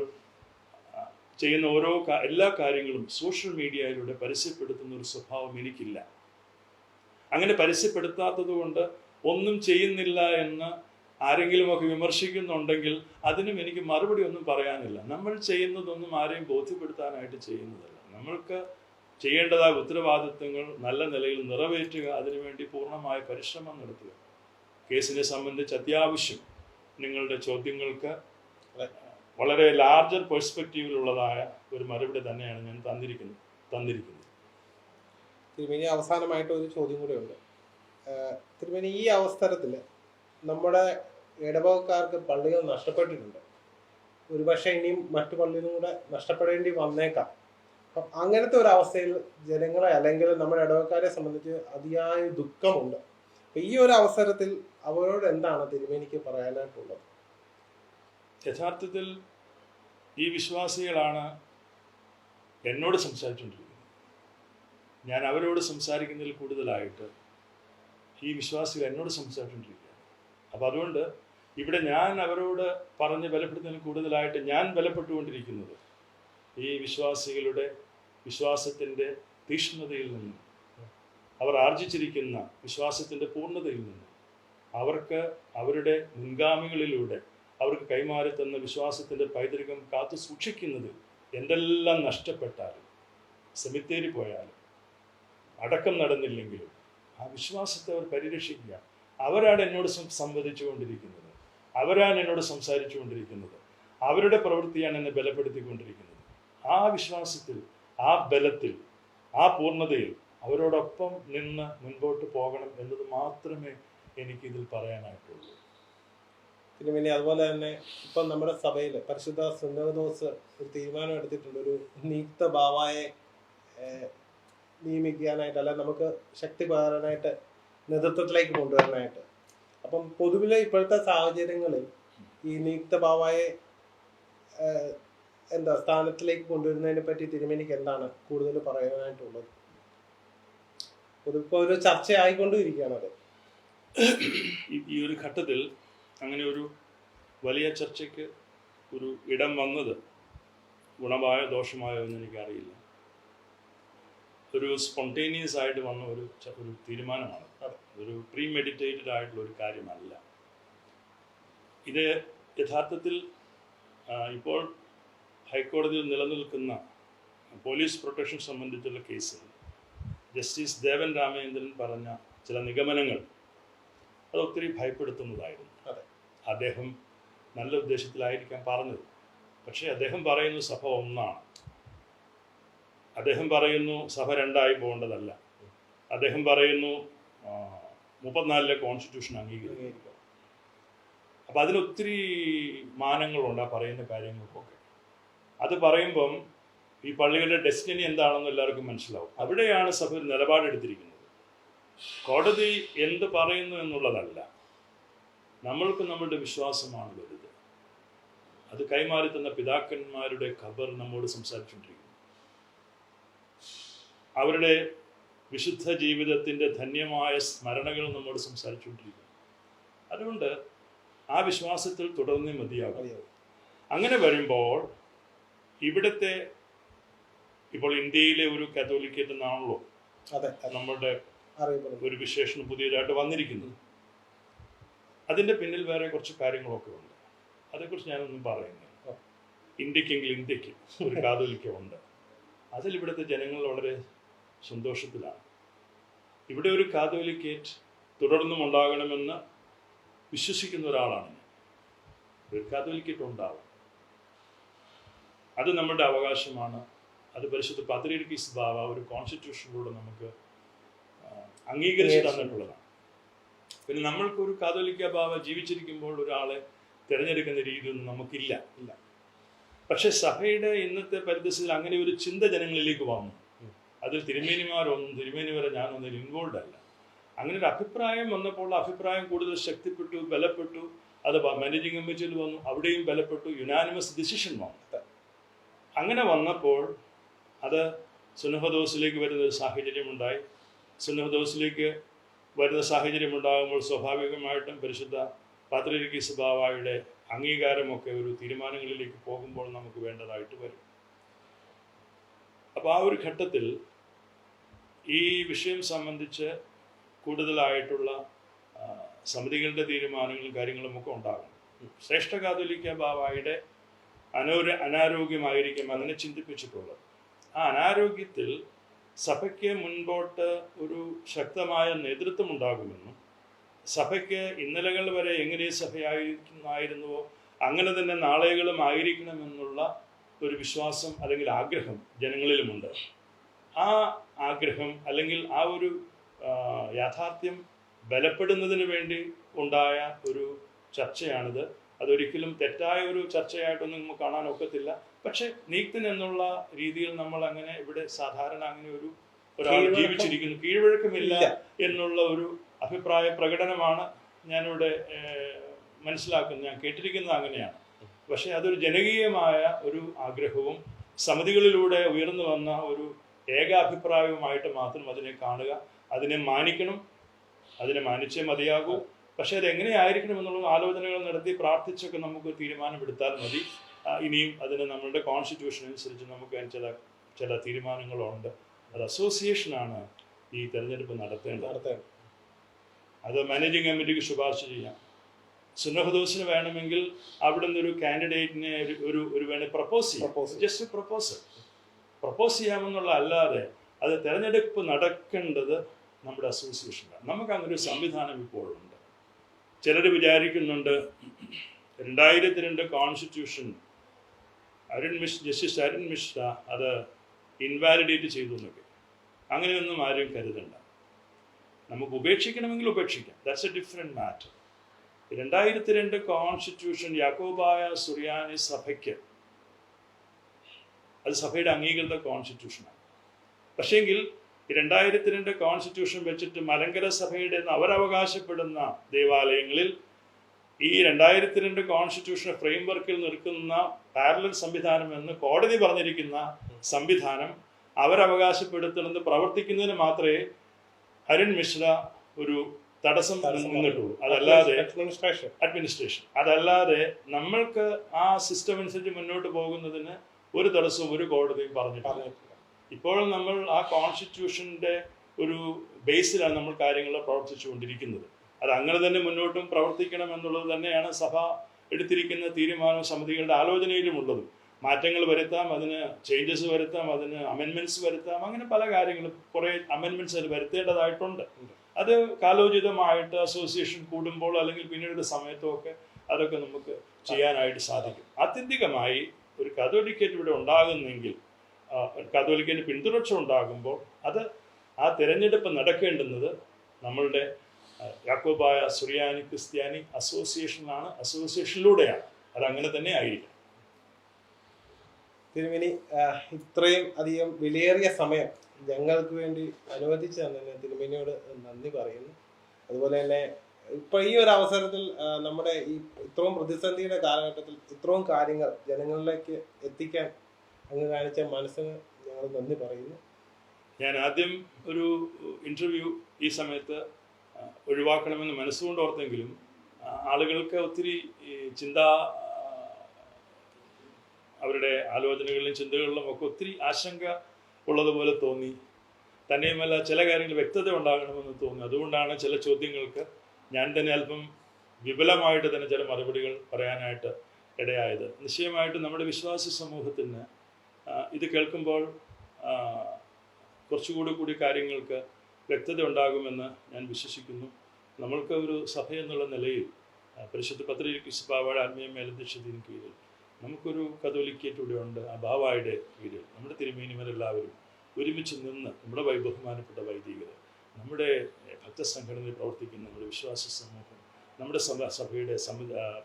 ചെയ്യുന്ന എല്ലാ കാര്യങ്ങളും സോഷ്യൽ മീഡിയയിലൂടെ പരസ്യപ്പെടുത്തുന്ന ഒരു സ്വഭാവം എനിക്കില്ല. അങ്ങനെ പരസ്യപ്പെടുത്താത്തത് കൊണ്ട് ഒന്നും ചെയ്യുന്നില്ല എന്ന് ആരെങ്കിലുമൊക്കെ വിമർശിക്കുന്നുണ്ടെങ്കിൽ അതിനും എനിക്ക് മറുപടി ഒന്നും പറയാനില്ല. നമ്മൾ ചെയ്യുന്നതൊന്നും ആരെയും ബോധ്യപ്പെടുത്താനായിട്ട് ചെയ്യുന്നതല്ല. നമ്മൾക്ക് ചെയ്യേണ്ടതായ ഉത്തരവാദിത്തങ്ങൾ നല്ല നിലയിൽ നിറവേറ്റുക, അതിനുവേണ്ടി പൂർണ്ണമായ പരിശ്രമം നടത്തുക. കേസിനെ സംബന്ധിച്ച് അത്യാവശ്യം നിങ്ങളുടെ ചോദ്യങ്ങൾക്ക് വളരെ ലാർജർ പെർസ്പെക്റ്റീവിലുള്ളതായ ഒരു മറുപടി തന്നെയാണ് ഞാൻ തന്നിരിക്കുന്നത്. തിരുമേനി, അവസാനമായിട്ട് ഒരു ചോദ്യം കൂടെ ഉണ്ട്. തിരുമേനി, ഈ അവസരത്തിൽ നമ്മുടെ ഇടവകക്കാർക്ക് പള്ളികൾ നഷ്ടപ്പെട്ടിട്ടുണ്ട്. ഒരുപക്ഷെ ഇനിയും മറ്റു പള്ളികളും കൂടെ നഷ്ടപ്പെടേണ്ടി വന്നേക്കാം. അപ്പം അങ്ങനത്തെ ഒരു അവസ്ഥയിൽ ജനങ്ങളെ അല്ലെങ്കിൽ നമ്മുടെ ഇടവകക്കാരെ സംബന്ധിച്ച് അതിയായ ദുഃഖമുണ്ട്. അപ്പം ഈ ഒരു അവസരത്തിൽ അവരോട് എന്താണ് തിരുമേനിക്ക് പറയാനായിട്ടുള്ളത്? യഥാർത്ഥത്തിൽ ഈ വിശ്വാസികളാണ് എന്നോട് സംസാരിച്ചുകൊണ്ടിരിക്കുന്നത്. ഞാൻ അവരോട് സംസാരിക്കുന്നതിൽ കൂടുതലായിട്ട് ഈ വിശ്വാസികൾ എന്നോട് സംസാരിച്ചുകൊണ്ടിരിക്കുകയാണ്. അപ്പം അതുകൊണ്ട് ഇവിടെ ഞാൻ അവരോട് പറഞ്ഞ് ബലപ്പെടുത്തുന്നതിൽ കൂടുതലായിട്ട് ഞാൻ ബലപ്പെട്ടുകൊണ്ടിരിക്കുന്നത് ഈ വിശ്വാസികളുടെ വിശ്വാസത്തിൻ്റെ തീക്ഷ്ണതയിൽ നിന്നും, അവർ ആർജിച്ചിരിക്കുന്ന വിശ്വാസത്തിൻ്റെ പൂർണ്ണതയിൽ നിന്നും, അവർക്ക് അവരുടെ മുൻഗാമികളിലൂടെ അവർക്ക് കൈമാറി തന്ന വിശ്വാസത്തിൻ്റെ പൈതൃകം കാത്തു സൂക്ഷിക്കുന്നത് എന്തെല്ലാം നഷ്ടപ്പെട്ടാലും, സെമിത്തേരി പോയാലും, അടക്കം നടന്നില്ലെങ്കിലും ആ വിശ്വാസത്തെ അവർ പരിരക്ഷിക്കുക. അവരാണ് എന്നോട് സംവദിച്ചു കൊണ്ടിരിക്കുന്നത്, അവരാണ് എന്നോട് സംസാരിച്ചു കൊണ്ടിരിക്കുന്നത്, അവരുടെ പ്രവൃത്തിയാണ് എന്നെ ബലപ്പെടുത്തിക്കൊണ്ടിരിക്കുന്നത്. ആ വിശ്വാസത്തിൽ, ആ ബലത്തിൽ, ആ പൂർണ്ണതയിൽ അവരോടൊപ്പം നിന്ന് മുൻപോട്ട് പോകണം എന്നത് മാത്രമേ എനിക്കിതിൽ പറയാനായിട്ടുള്ളൂ. പിന്നെ അതുപോലെ തന്നെ ഇപ്പം നമ്മുടെ സഭയിൽ പരിശുദ്ധ സുന്നതദോസ് ഒരു തീരുമാനം എടുത്തിട്ടുണ്ട്, ഒരു നിയുക്ത ബാവായെ നിയമിക്കാനായിട്ട്, അല്ല നമുക്ക് ശക്തി പകരാനായിട്ട്, നേതൃത്വത്തിലേക്ക് കൊണ്ടുവരാനായിട്ട്. അപ്പം പൊതുവിലെ ഇപ്പോഴത്തെ സാഹചര്യങ്ങളിൽ ഈ നിയുക്ത ബാവായെ സ്ഥാനത്തിലേക്ക് കൊണ്ടുവരുന്നതിനെ പറ്റി തിരുമേനിക്ക് എന്താണ് കൂടുതൽ പറയാനായിട്ടുള്ളത്? പൊതുവെ ഒരു ചർച്ചയായിക്കൊണ്ടിരിക്കുകയാണ് അത്. ഈ ഒരു ഘട്ടത്തിൽ അങ്ങനെ ഒരു വലിയ ചർച്ചയ്ക്ക് ഒരു ഇടം വന്നത് ഗുണമായോ ദോഷമായോ എന്ന് എനിക്കറിയില്ല. ഒരു സ്പോണ്ടേനിയസ് ആയിട്ട് വന്ന ഒരു തീരുമാനമാണ്. ഒരു പ്രീ മെഡിറ്റേറ്റഡ് ആയിട്ടുള്ള ഒരു കാര്യമല്ല ഇത്. യഥാർത്ഥത്തിൽ ഇപ്പോൾ ഹൈക്കോടതിയിൽ നിലനിൽക്കുന്ന പോലീസ് പ്രൊട്ടക്ഷൻ സംബന്ധിച്ചുള്ള കേസിൽ ജസ്റ്റിസ് ദേവൻ രാമചന്ദ്രൻ പറഞ്ഞ ചില നിഗമനങ്ങൾ അത് ഒത്തിരി ഭയപ്പെടുത്തുന്നതായിരുന്നു. അദ്ദേഹം നല്ല ഉദ്ദേശത്തിലായിരിക്കാം പറഞ്ഞത്. പക്ഷേ അദ്ദേഹം പറയുന്നു സഭ ഒന്നാണ്. അദ്ദേഹം പറയുന്നു സഭ രണ്ടായി പോകേണ്ടതല്ല. അദ്ദേഹം പറയുന്നു 34 കോൺസ്റ്റിറ്റ്യൂഷൻ അംഗീകരിക്കും. അപ്പം അതിനൊത്തിരി മാനങ്ങളുണ്ട് ആ പറയുന്ന കാര്യങ്ങൾക്കൊക്കെ. അത് പറയുമ്പം ഈ പള്ളികളുടെ ഡെസ്റ്റിനി എന്താണെന്ന് എല്ലാവർക്കും മനസ്സിലാവും. അവിടെയാണ് സഭ ഒരു നിലപാടെടുത്തിരിക്കുന്നത്. കോടതി എന്ത് പറയുന്നു എന്നുള്ളതല്ല, നമ്മൾക്ക് നമ്മളുടെ വിശ്വാസമാണ് വലുത്. അത് കൈമാറി തന്ന പിതാക്കന്മാരുടെ ഖബർ നമ്മോട് സംസാരിച്ചുകൊണ്ടിരിക്കുന്നു. അവരുടെ വിശുദ്ധ ജീവിതത്തിൻ്റെ ധന്യമായ സ്മരണകൾ നമ്മോട് സംസാരിച്ചുകൊണ്ടിരിക്കുന്നു. അതുകൊണ്ട് ആ വിശ്വാസത്തിൽ തുടർന്നേ മതിയാകും. അങ്ങനെ വരുമ്പോൾ ഇവിടുത്തെ ഇപ്പോൾ ഇന്ത്യയിലെ ഒരു കാത്തോലിക്കേറ്റ് എന്നാണല്ലോ നമ്മളുടെ ഒരു വിശേഷണം പുതിയതായിട്ട് വന്നിരിക്കുന്നത്. അതിൻ്റെ പിന്നിൽ വേറെ കുറച്ച് കാര്യങ്ങളൊക്കെ ഉണ്ട്. അതേക്കുറിച്ച് ഞാനൊന്നും പറയുന്നില്ല. ഇന്ത്യക്കെങ്കിൽ ഇന്ത്യക്ക് ഒരു കാതോലിക്ക ഉണ്ട്. അതിൽ ഇവിടുത്തെ ജനങ്ങൾ വളരെ സന്തോഷത്തിലാണ്. ഇവിടെ ഒരു കാതോലിക്കേറ്റ് തുടർന്നും ഉണ്ടാകണമെന്ന് വിശ്വസിക്കുന്ന ഒരാളാണ് ഞാൻ. ഒരു കാതോലിക്കേറ്റ് ഉണ്ടാവും, അത് നമ്മുടെ അവകാശമാണ്. അത് പരിശുദ്ധ പാത്രിയർക്കീസ് ബാവ ഒരു കോൺസ്റ്റിറ്റ്യൂഷനിലൂടെ നമുക്ക് അംഗീകരിച്ച് തന്നിട്ടുള്ളതാണ്. പിന്നെ നമ്മൾക്കൊരു കാതോലിക്ക ബാവ ജീവിച്ചിരിക്കുമ്പോൾ ഒരാളെ തിരഞ്ഞെടുക്കുന്ന രീതിയൊന്നും നമുക്കില്ല. പക്ഷെ സഭയുടെ ഇന്നത്തെ പരിതസ്ഥിതിയിൽ അങ്ങനെ ഒരു ചിന്ത ജനങ്ങളിലേക്ക് വന്നു. അതിൽ തിരുമേനി വരെ ഞാനൊന്നും ഇൻവോൾവ് അല്ല. അങ്ങനെ ഒരു അഭിപ്രായം വന്നപ്പോൾ അഭിപ്രായം കൂടുതൽ ശക്തിപ്പെട്ടു, ബലപ്പെട്ടു. അത് മാനേജിംഗ് കമ്മിറ്റിയിൽ വന്നു, അവിടെയും ബലപ്പെട്ടു. യുനാനിമസ് ഡിസിഷൻ വന്നു. അങ്ങനെ വന്നപ്പോൾ അത് സുന്നഹദോസിലേക്ക് വരുന്നൊരു സാഹചര്യമുണ്ടായി. സുന്നഹദോസിലേക്ക് വരുന്ന സാഹചര്യം ഉണ്ടാകുമ്പോൾ സ്വാഭാവികമായിട്ടും പരിശുദ്ധ പാത്രിയർക്കീസ് ബാവായുടെ അംഗീകാരമൊക്കെ ഒരു തീരുമാനങ്ങളിലേക്ക് പോകുമ്പോൾ നമുക്ക് വേണ്ടതായിട്ട് വരും. അപ്പോൾ ആ ഒരു ഘട്ടത്തിൽ ഈ വിഷയം സംബന്ധിച്ച് കൂടുതലായിട്ടുള്ള സമിതികളുടെ തീരുമാനങ്ങളും കാര്യങ്ങളും ഒക്കെ ഉണ്ടാകും. ശ്രേഷ്ഠ കാതോലിക്ക ബാവായുടെ അനാരോഗ്യമായിരിക്കും അങ്ങനെ ചിന്തിപ്പിച്ചിട്ടുള്ളത്. ആ അനാരോഗ്യത്തിൽ സഭയ്ക്ക് മുൻപോട്ട് ഒരു ശക്തമായ നേതൃത്വം ഉണ്ടാകുമെന്നും സഭയ്ക്ക് ഇന്നലകൾ വരെ എങ്ങനെ സഭയായിരുന്നുവോ അങ്ങനെ തന്നെ നാളെകളും ആയിരിക്കണമെന്നുള്ള ഒരു വിശ്വാസം അല്ലെങ്കിൽ ആഗ്രഹം ജനങ്ങളിലുമുണ്ട്. ആ ആഗ്രഹം അല്ലെങ്കിൽ ആ ഒരു യാഥാർത്ഥ്യം ബലപ്പെടുന്നതിന് വേണ്ടി ഉണ്ടായ ഒരു ചർച്ചയാണിത്. അതൊരിക്കലും തെറ്റായ ഒരു ചർച്ചയായിട്ടൊന്നും നമുക്ക് കാണാൻ ഒക്കത്തില്ല. പക്ഷെ നീക്തൻ എന്നുള്ള രീതിയിൽ നമ്മൾ അങ്ങനെ ഇവിടെ സാധാരണ അങ്ങനെ ഒരാൾ ജീവിച്ചിരിക്കുന്നു, കീഴ്വഴക്കമില്ല എന്നുള്ള ഒരു അഭിപ്രായ പ്രകടനമാണ് ഞാനിവിടെ മനസ്സിലാക്കുന്നത്. ഞാൻ കേട്ടിരിക്കുന്നത് അങ്ങനെയാണ്. പക്ഷെ അതൊരു ജനകീയമായ ഒരു ആഗ്രഹവും സമിതികളിലൂടെ ഉയർന്നു വന്ന ഒരു ഏകാഭിപ്രായവുമായിട്ട് മാത്രം അതിനെ കാണുക, അതിനെ മാനിക്കണം, അതിനെ മാനിച്ചേ മതിയാകൂ. പക്ഷെ അത് എങ്ങനെയായിരിക്കണം എന്നുള്ള ആലോചനകൾ നടത്തി പ്രാർത്ഥിച്ചൊക്കെ നമുക്ക് തീരുമാനമെടുത്താൽ മതി. ഇനിയും അതിന് നമ്മളുടെ കോൺസ്റ്റിറ്റ്യൂഷൻ അനുസരിച്ച് നമുക്ക് ചില തീരുമാനങ്ങളുണ്ട്. അത് അസോസിയേഷനാണ് ഈ തെരഞ്ഞെടുപ്പ് നടത്തേണ്ടത്. അത് മാനേജിങ് കമ്മിറ്റിക്ക് ശുപാർശ ചെയ്യാം. സുന്നഹദോസിന് വേണമെങ്കിൽ അവിടെ നിന്ന് ഒരു കാൻഡിഡേറ്റിനെ ഒരു വേണേൽ പ്രപ്പോസ് ചെയ്യാം. ജസ്റ്റ് പ്രപ്പോസ് ചെയ്യാമെന്നുള്ള അല്ലാതെ അത് തെരഞ്ഞെടുപ്പ് നടക്കേണ്ടത് നമ്മുടെ അസോസിയേഷനാണ്. നമുക്ക് അങ്ങനെ ഒരു സംവിധാനം ഇപ്പോഴുണ്ട്. ചിലർ വിചാരിക്കുന്നുണ്ട് 2002 കോൺസ്റ്റിറ്റ്യൂഷൻ ജസ്റ്റിസ് അരുൺ മിശ്ര അത് ഇൻവാലിഡേറ്റ് ചെയ്തു എന്നൊക്കെ. അങ്ങനെയൊന്നും ആരും കരുതണ്ട. നമുക്ക് ഉപേക്ഷിക്കണമെങ്കിൽ ഉപേക്ഷിക്കാം. That's a different matter. 2002 constitution Yakobaya Suriyani സഭയ്ക്ക് അത് സഭയുടെ അംഗീകൃത കോൺസ്റ്റിറ്റ്യൂഷനാണ്. പക്ഷേങ്കിൽ 2002 കോൺസ്റ്റിറ്റ്യൂഷൻ വെച്ചിട്ട് മലങ്കര സഭയുടെ അവരവകാശപ്പെടുന്ന ദേവാലയങ്ങളിൽ ഈ 2002 കോൺസ്റ്റിറ്റ്യൂഷൻ ഫ്രെയിംവർക്കിൽ നിൽക്കുന്ന പാരലൽ സംവിധാനം എന്ന് കോടതി പറഞ്ഞിരിക്കുന്ന സംവിധാനം അവരവകാശപ്പെടുത്തുന്നത് പ്രവർത്തിക്കുന്നതിന് മാത്രമേ അരുൺ മിശ്ര ഒരു തടസ്സം നിന്നിട്ടുള്ളൂ. അതല്ലാതെ അഡ്മിനിസ്ട്രേഷൻ അതല്ലാതെ നമ്മൾക്ക് ആ സിസ്റ്റം അനുസരിച്ച് മുന്നോട്ട് പോകുന്നതിന് ഒരു തടസ്സവും ഒരു കോടതിയും പറഞ്ഞിട്ടില്ല. ഇപ്പോഴും നമ്മൾ ആ കോൺസ്റ്റിറ്റ്യൂഷൻ്റെ ഒരു ബേസിലാണ് നമ്മൾ കാര്യങ്ങൾ പ്രവർത്തിച്ചു കൊണ്ടിരിക്കുന്നത്. അത് അങ്ങനെ തന്നെ മുന്നോട്ടും പ്രവർത്തിക്കണം എന്നുള്ളത് തന്നെയാണ് സഭ എടുത്തിരിക്കുന്ന തീരുമാനം സമിതികളുടെ ആലോചനയിലുമുള്ളതും. മാറ്റങ്ങൾ വരുത്താം, അതിന് ചേഞ്ചസ് വരുത്താം, അതിന് അമെൻമെന്റ്സ് വരുത്താം, അങ്ങനെ പല കാര്യങ്ങളും കുറേ അമെൻമെന്റ്സ് അതിൽ വരുത്തേണ്ടതായിട്ടുണ്ട്. അത് കാലോചിതമായിട്ട് അസോസിയേഷൻ കൂടുമ്പോൾ അല്ലെങ്കിൽ പിന്നീട് സമയത്തുമൊക്കെ അതൊക്കെ നമുക്ക് ചെയ്യാനായിട്ട് സാധിക്കും. ആത്യന്തികമായി ഒരു കാതോലിക്കേറ്റ് ഇവിടെ ഉണ്ടാകുന്നെങ്കിൽ, കാതോലിക്കേറ്റ് പിന്തുടർച്ച ഉണ്ടാകുമ്പോൾ അത് ആ തിരഞ്ഞെടുപ്പ് നടക്കേണ്ടുന്നത് നമ്മളുടെ യാക്കോബായ സുറിയാനി ക്രിസ്ത്യാനി അസോസിയേഷനാണ്, അസോസിയേഷനിലൂടെയാണ്. അതങ്ങനെ തന്നെ ആയിരിക്കും. തിരുമേനി, ഇത്രയും അധികം വിലയേറിയ സമയം ഞങ്ങൾക്ക് വേണ്ടി അനുവദിച്ചു തന്നെ തിരുമേനിയോട് നന്ദി പറയുന്നു. അതുപോലെ തന്നെ ഇപ്പൊ ഈ ഒരു അവസരത്തിൽ നമ്മുടെ ഈ ഇത്രയും പ്രതിസന്ധിയുടെ കാലഘട്ടത്തിൽ ഇത്രയും കാര്യങ്ങൾ ജനങ്ങളിലേക്ക് എത്തിക്കാൻ അങ്ങ് കാണിച്ച മനസ്സിന് ഞങ്ങൾ നന്ദി പറയുന്നു. ഞാൻ ആദ്യം ഒരു ഇന്റർവ്യൂ ഈ സമയത്ത് ഒഴിവാക്കണമെന്ന് മനസ്സുകൊണ്ട് ഓർത്തെങ്കിലും ആളുകൾക്ക് ഒത്തിരി അവരുടെ ആലോചനകളിലും ചിന്തകളിലും ഒക്കെ ഒത്തിരി ആശങ്ക ഉള്ളതുപോലെ തോന്നി. തന്നെയുമല്ല ചില കാര്യങ്ങൾ വ്യക്തത ഉണ്ടാകണമെന്ന് തോന്നി. അതുകൊണ്ടാണ് ചില ചോദ്യങ്ങൾക്ക് ഞാൻ തന്നെ അല്പം വിപുലമായിട്ട് തന്നെ ചില മറുപടികൾ പറയാനായിട്ട് ഇടയായത്. നിശ്ചയമായിട്ടും നമ്മുടെ വിശ്വാസ സമൂഹത്തിന് ഇത് കേൾക്കുമ്പോൾ കുറച്ചുകൂടി കാര്യങ്ങൾക്ക് വ്യക്തത ഉണ്ടാകുമെന്ന് ഞാൻ വിശ്വസിക്കുന്നു. നമ്മൾക്ക് ഒരു സഭ എന്നുള്ള നിലയിൽ പരിശുദ്ധ പത്രീർക്കീസ് ബാവയുടെ ആത്മീയ മേലധ്യക്ഷതയും കീഴിൽ നമുക്കൊരു കതോലിക്കേറ്റ് ഇവിടെ ഉണ്ട്. ആ ബാവായുടെ കീഴിൽ നമ്മുടെ തിരുമേനിമാരെല്ലാവരും ഒരുമിച്ച് നിന്ന് നമ്മുടെ ബഹുമാനപ്പെട്ട വൈദികർ, നമ്മുടെ ഭക്തസംഘടനയിൽ പ്രവർത്തിക്കുന്ന നമ്മുടെ വിശ്വാസ സമൂഹം, നമ്മുടെ സഭയുടെ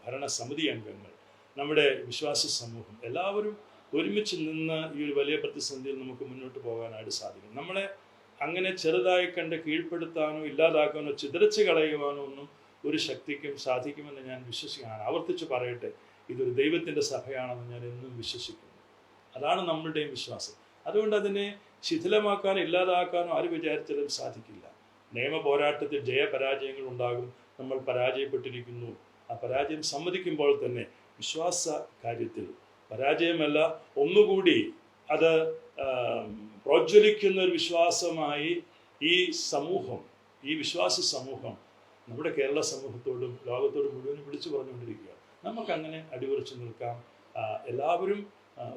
ഭരണസമിതി അംഗങ്ങൾ, നമ്മുടെ വിശ്വാസ സമൂഹം എല്ലാവരും ഒരുമിച്ച് നിന്ന് ഈ ഒരു വലിയ പ്രതിസന്ധിയിൽ നമുക്ക് മുന്നോട്ട് പോകാനായിട്ട് സാധിക്കും. നമ്മളെ അങ്ങനെ ചെറുതായി കണ്ട് കീഴ്പ്പെടുത്താനോ ഇല്ലാതാക്കാനോ ചിതറിച്ച് കളയുവാനോ ഒന്നും ഒരു ശക്തിക്കും സാധിക്കുമെന്ന് ഞാൻ വിശ്വസിക്കുകയാണ്. ആവർത്തിച്ച് പറയട്ടെ, ഇതൊരു ദൈവത്തിൻ്റെ സഭയാണെന്ന് ഞാൻ എന്നും വിശ്വസിക്കുന്നു. അതാണ് നമ്മളുടെയും വിശ്വാസം. അതുകൊണ്ട് അതിനെ ശിഥിലമാക്കാനോ ഇല്ലാതാക്കാനോ ആര് വിചാരിച്ചാലും സാധിക്കില്ല. നിയമ പോരാട്ടത്തിൽ ജയപരാജയങ്ങൾ ഉണ്ടാകും. നമ്മൾ പരാജയപ്പെട്ടിരിക്കുന്നു. ആ പരാജയം സമ്മതിക്കുമ്പോൾ തന്നെ വിശ്വാസ കാര്യത്തിൽ പരാജയമല്ല, ഒന്നുകൂടി അത് പ്രോജ്വലിക്കുന്ന ഒരു വിശ്വാസമായി ഈ സമൂഹം, ഈ വിശ്വാസി സമൂഹം നമ്മുടെ കേരള സമൂഹത്തോടും ലോകത്തോടും മുഴുവനും വിളിച്ചു പറഞ്ഞുകൊണ്ടിരിക്കുക. നമുക്കങ്ങനെ അടിയുറച്ചു നിൽക്കാം. എല്ലാവരും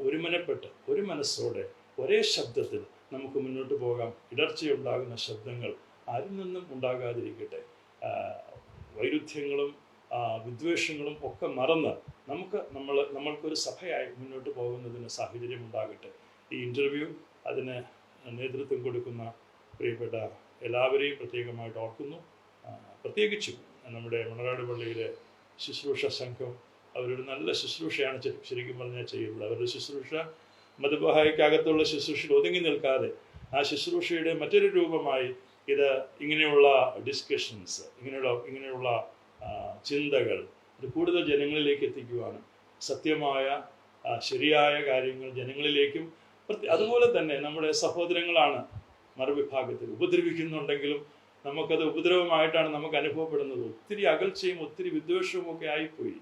ഒരുമനപ്പെട്ട് ഒരു മനസ്സോടെ ഒരേ ശബ്ദത്തിൽ നമുക്ക് മുന്നോട്ട് പോകാം. ഇടർച്ചയുണ്ടാകുന്ന ശബ്ദങ്ങൾ ആരിൽ നിന്നും ഉണ്ടാകാതിരിക്കട്ടെ. വൈരുദ്ധ്യങ്ങളും വിദ്വേഷങ്ങളും ഒക്കെ മറന്ന് നമ്മൾക്കൊരു സഭയായി മുന്നോട്ട് പോകുന്നതിന് സാഹചര്യം ഉണ്ടാകട്ടെ. ഈ ഇൻ്റർവ്യൂ അതിന് നേതൃത്വം കൊടുക്കുന്ന പ്രിയപ്പെട്ട എല്ലാവരെയും പ്രത്യേകമായിട്ട് ഓർക്കുന്നു. പ്രത്യേകിച്ചും നമ്മുടെ മണറാട് പള്ളിയിലെ ശുശ്രൂഷ സംഘം അവരൊരു നല്ല ശുശ്രൂഷയാണ് ശരിക്കും പറഞ്ഞാൽ ചെയ്യുന്നത്. അവരുടെ ശുശ്രൂഷ മതബഹായ്ക്കകത്തുള്ള ശുശ്രൂഷയിൽ ഒതുങ്ങി നിൽക്കാതെ ആ ശുശ്രൂഷയുടെ മറ്റൊരു രൂപമായി ഇത് ഇങ്ങനെയുള്ള ഡിസ്കഷൻസ്, ഇങ്ങനെയുള്ള ചിന്തകൾ ഇത് കൂടുതൽ ജനങ്ങളിലേക്ക് എത്തിക്കുവാനും സത്യമായ ശരിയായ കാര്യങ്ങൾ ജനങ്ങളിലേക്കും, അതുപോലെ തന്നെ നമ്മുടെ സഹോദരങ്ങളാണ് മറുവിഭാഗത്തിൽ ഉപദ്രവിക്കുന്നുണ്ടെങ്കിലും നമുക്കത് ഉപദ്രവമായിട്ടാണ് നമുക്ക് അനുഭവപ്പെടുന്നത്. ഒത്തിരി അകൽച്ചയും ഒത്തിരി വിദ്വേഷവും ഒക്കെ ആയിപ്പോയി.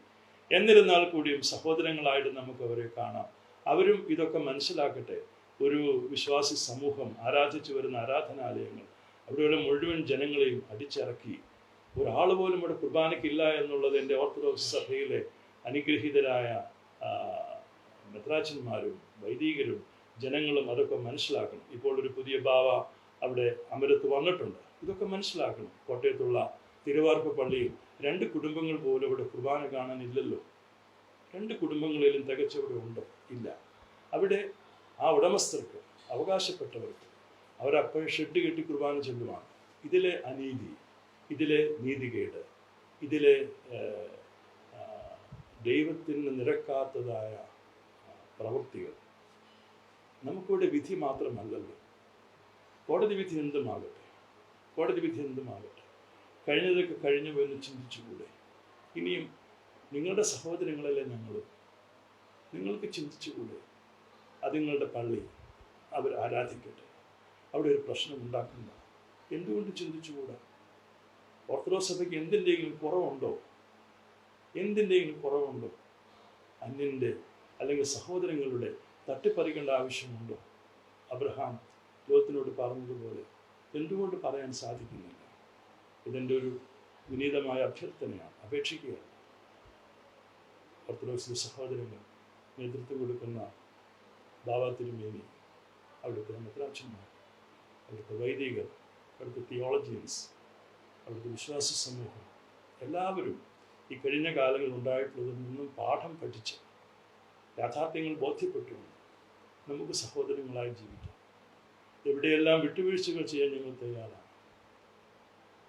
എന്നിരുന്നാൽ കൂടിയും സഹോദരങ്ങളായിട്ട് നമുക്ക് അവരെ കാണാം. അവരും ഇതൊക്കെ മനസ്സിലാക്കട്ടെ. ഒരു വിശ്വാസി സമൂഹം ആരാധിച്ചു വരുന്ന ആരാധനാലയങ്ങൾ അവിടെയുള്ള മുഴുവൻ ജനങ്ങളെയും അടിച്ചിറക്കി ഒരാൾ പോലും ഇവിടെ കുർബാനയ്ക്കില്ല എന്നുള്ളത് എൻ്റെ ഓർത്തഡോക്സ് സഭയിലെ അനുഗ്രഹീതരായ മെത്രാച്ചന്മാരും വൈദികരും ജനങ്ങളും അതൊക്കെ മനസ്സിലാക്കണം. ഇപ്പോൾ ഒരു പുതിയ ബാവ അവിടെ അമരത്ത് വന്നിട്ടുണ്ട്. ഇതൊക്കെ മനസ്സിലാക്കണം. കോട്ടയത്തുള്ള തിരുവാർപ്പ് പള്ളിയിൽ 2 കുടുംബങ്ങൾ പോലും ഇവിടെ കുർബാന കാണാനില്ലല്ലോ. 2 കുടുംബങ്ങളിലും തികച്ചവിടെ ഉണ്ടോ? ഇല്ല. അവിടെ ആ ഉടമസ്ഥർക്ക്, അവകാശപ്പെട്ടവർക്ക് അവരപ്പോൾ ഷെഡ് കെട്ടി കുർബാന ചൊല്ലുവാണ്. ഇതിലെ അനീതി, ഇതിലെ നീതികേട്, ഇതിലെ ദൈവത്തിന് നിരക്കാത്തതായ പ്രവൃത്തികൾ നമുക്കിവിടെ വിധി മാത്രമല്ലല്ലോ. കോടതി വിധി എന്തുമാകട്ടെ, കഴിഞ്ഞതൊക്കെ കഴിഞ്ഞു എന്ന് ചിന്തിച്ചുകൂടെ? ഇനിയും നിങ്ങളുടെ സഹോദരങ്ങളല്ലേ ഞങ്ങളും, നിങ്ങൾക്ക് ചിന്തിച്ചുകൂടെ? അത് നിങ്ങളുടെ പള്ളി, അവർ ആരാധിക്കട്ടെ, അവിടെ ഒരു പ്രശ്നം ഉണ്ടാക്കുന്ന എന്തുകൊണ്ട് ചിന്തിച്ചുകൂടാ? ഓർത്തഡോക്സ് സഭയ്ക്ക് എന്തിൻ്റെയെങ്കിലും കുറവുണ്ടോ? അന്യൻ്റെ അല്ലെങ്കിൽ സഹോദരങ്ങളുടെ തട്ടിപ്പറിക്കേണ്ട ആവശ്യമുണ്ടോ? അബ്രഹാം ലോത്തിനോട് പറഞ്ഞതുപോലെ എന്തുകൊണ്ട് പറയാൻ സാധിക്കുന്നില്ല? ഇതെൻ്റെ ഒരു വിനീതമായ അഭ്യർത്ഥനയാണ്, അപേക്ഷിക്കുകയാണ്. ഓർത്തഡോക്സ് സഹോദരങ്ങൾ നേതൃത്വം കൊടുക്കുന്ന ബാബ തിരുമേനി, അവിടുത്തെ മെത്രാച്ചന്മാർ, അവിടുത്തെ വൈദികർ, അവിടുത്തെ തിയോളജിയൻസ്, അവിടുത്തെ വിശ്വാസ സമൂഹം എല്ലാവരും ഈ കഴിഞ്ഞ കാലങ്ങളിൽ ഉണ്ടായിട്ടുള്ളതിൽ നിന്നും പാഠം പഠിച്ച് യാഥാർത്ഥ്യങ്ങൾ ബോധ്യപ്പെട്ടുകൊണ്ട് നമുക്ക് സഹോദരങ്ങളായി ജീവിക്കാം. എവിടെയെല്ലാം വിട്ടുവീഴ്ചകൾ ചെയ്യാൻ ഞങ്ങൾ തയ്യാറാണ്.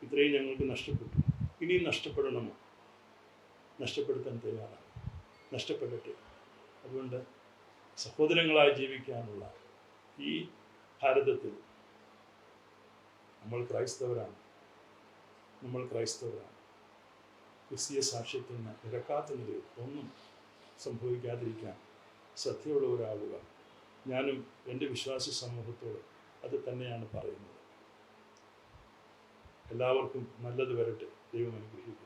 ഇത്രയും ഞങ്ങൾക്ക് നഷ്ടപ്പെട്ടു, ഇനിയും നഷ്ടപ്പെടണമോ? നഷ്ടപ്പെടുത്താൻ തയ്യാറാണ്. നഷ്ടപ്പെടട്ടെ. അതുകൊണ്ട് സഹോദരങ്ങളായി ജീവിക്കാനുള്ള ഈ ഭാരതത്തിൽ നമ്മൾ ക്രൈസ്തവരാണ്. ക്രിസ്തീയ സാക്ഷ്യത്തിന് നിരക്കാത്ത നിലയിൽ ഒന്നും സംഭവിക്കാതിരിക്കാൻ ശ്രദ്ധയുള്ളവരാകുക. ഞാനും എൻ്റെ വിശ്വാസി സമൂഹത്തോട് അത് തന്നെയാണ് പറയുന്നത്. എല്ലാവർക്കും നല്ലത് വരട്ടെ. ദൈവം അനുഗ്രഹിക്കട്ടെ.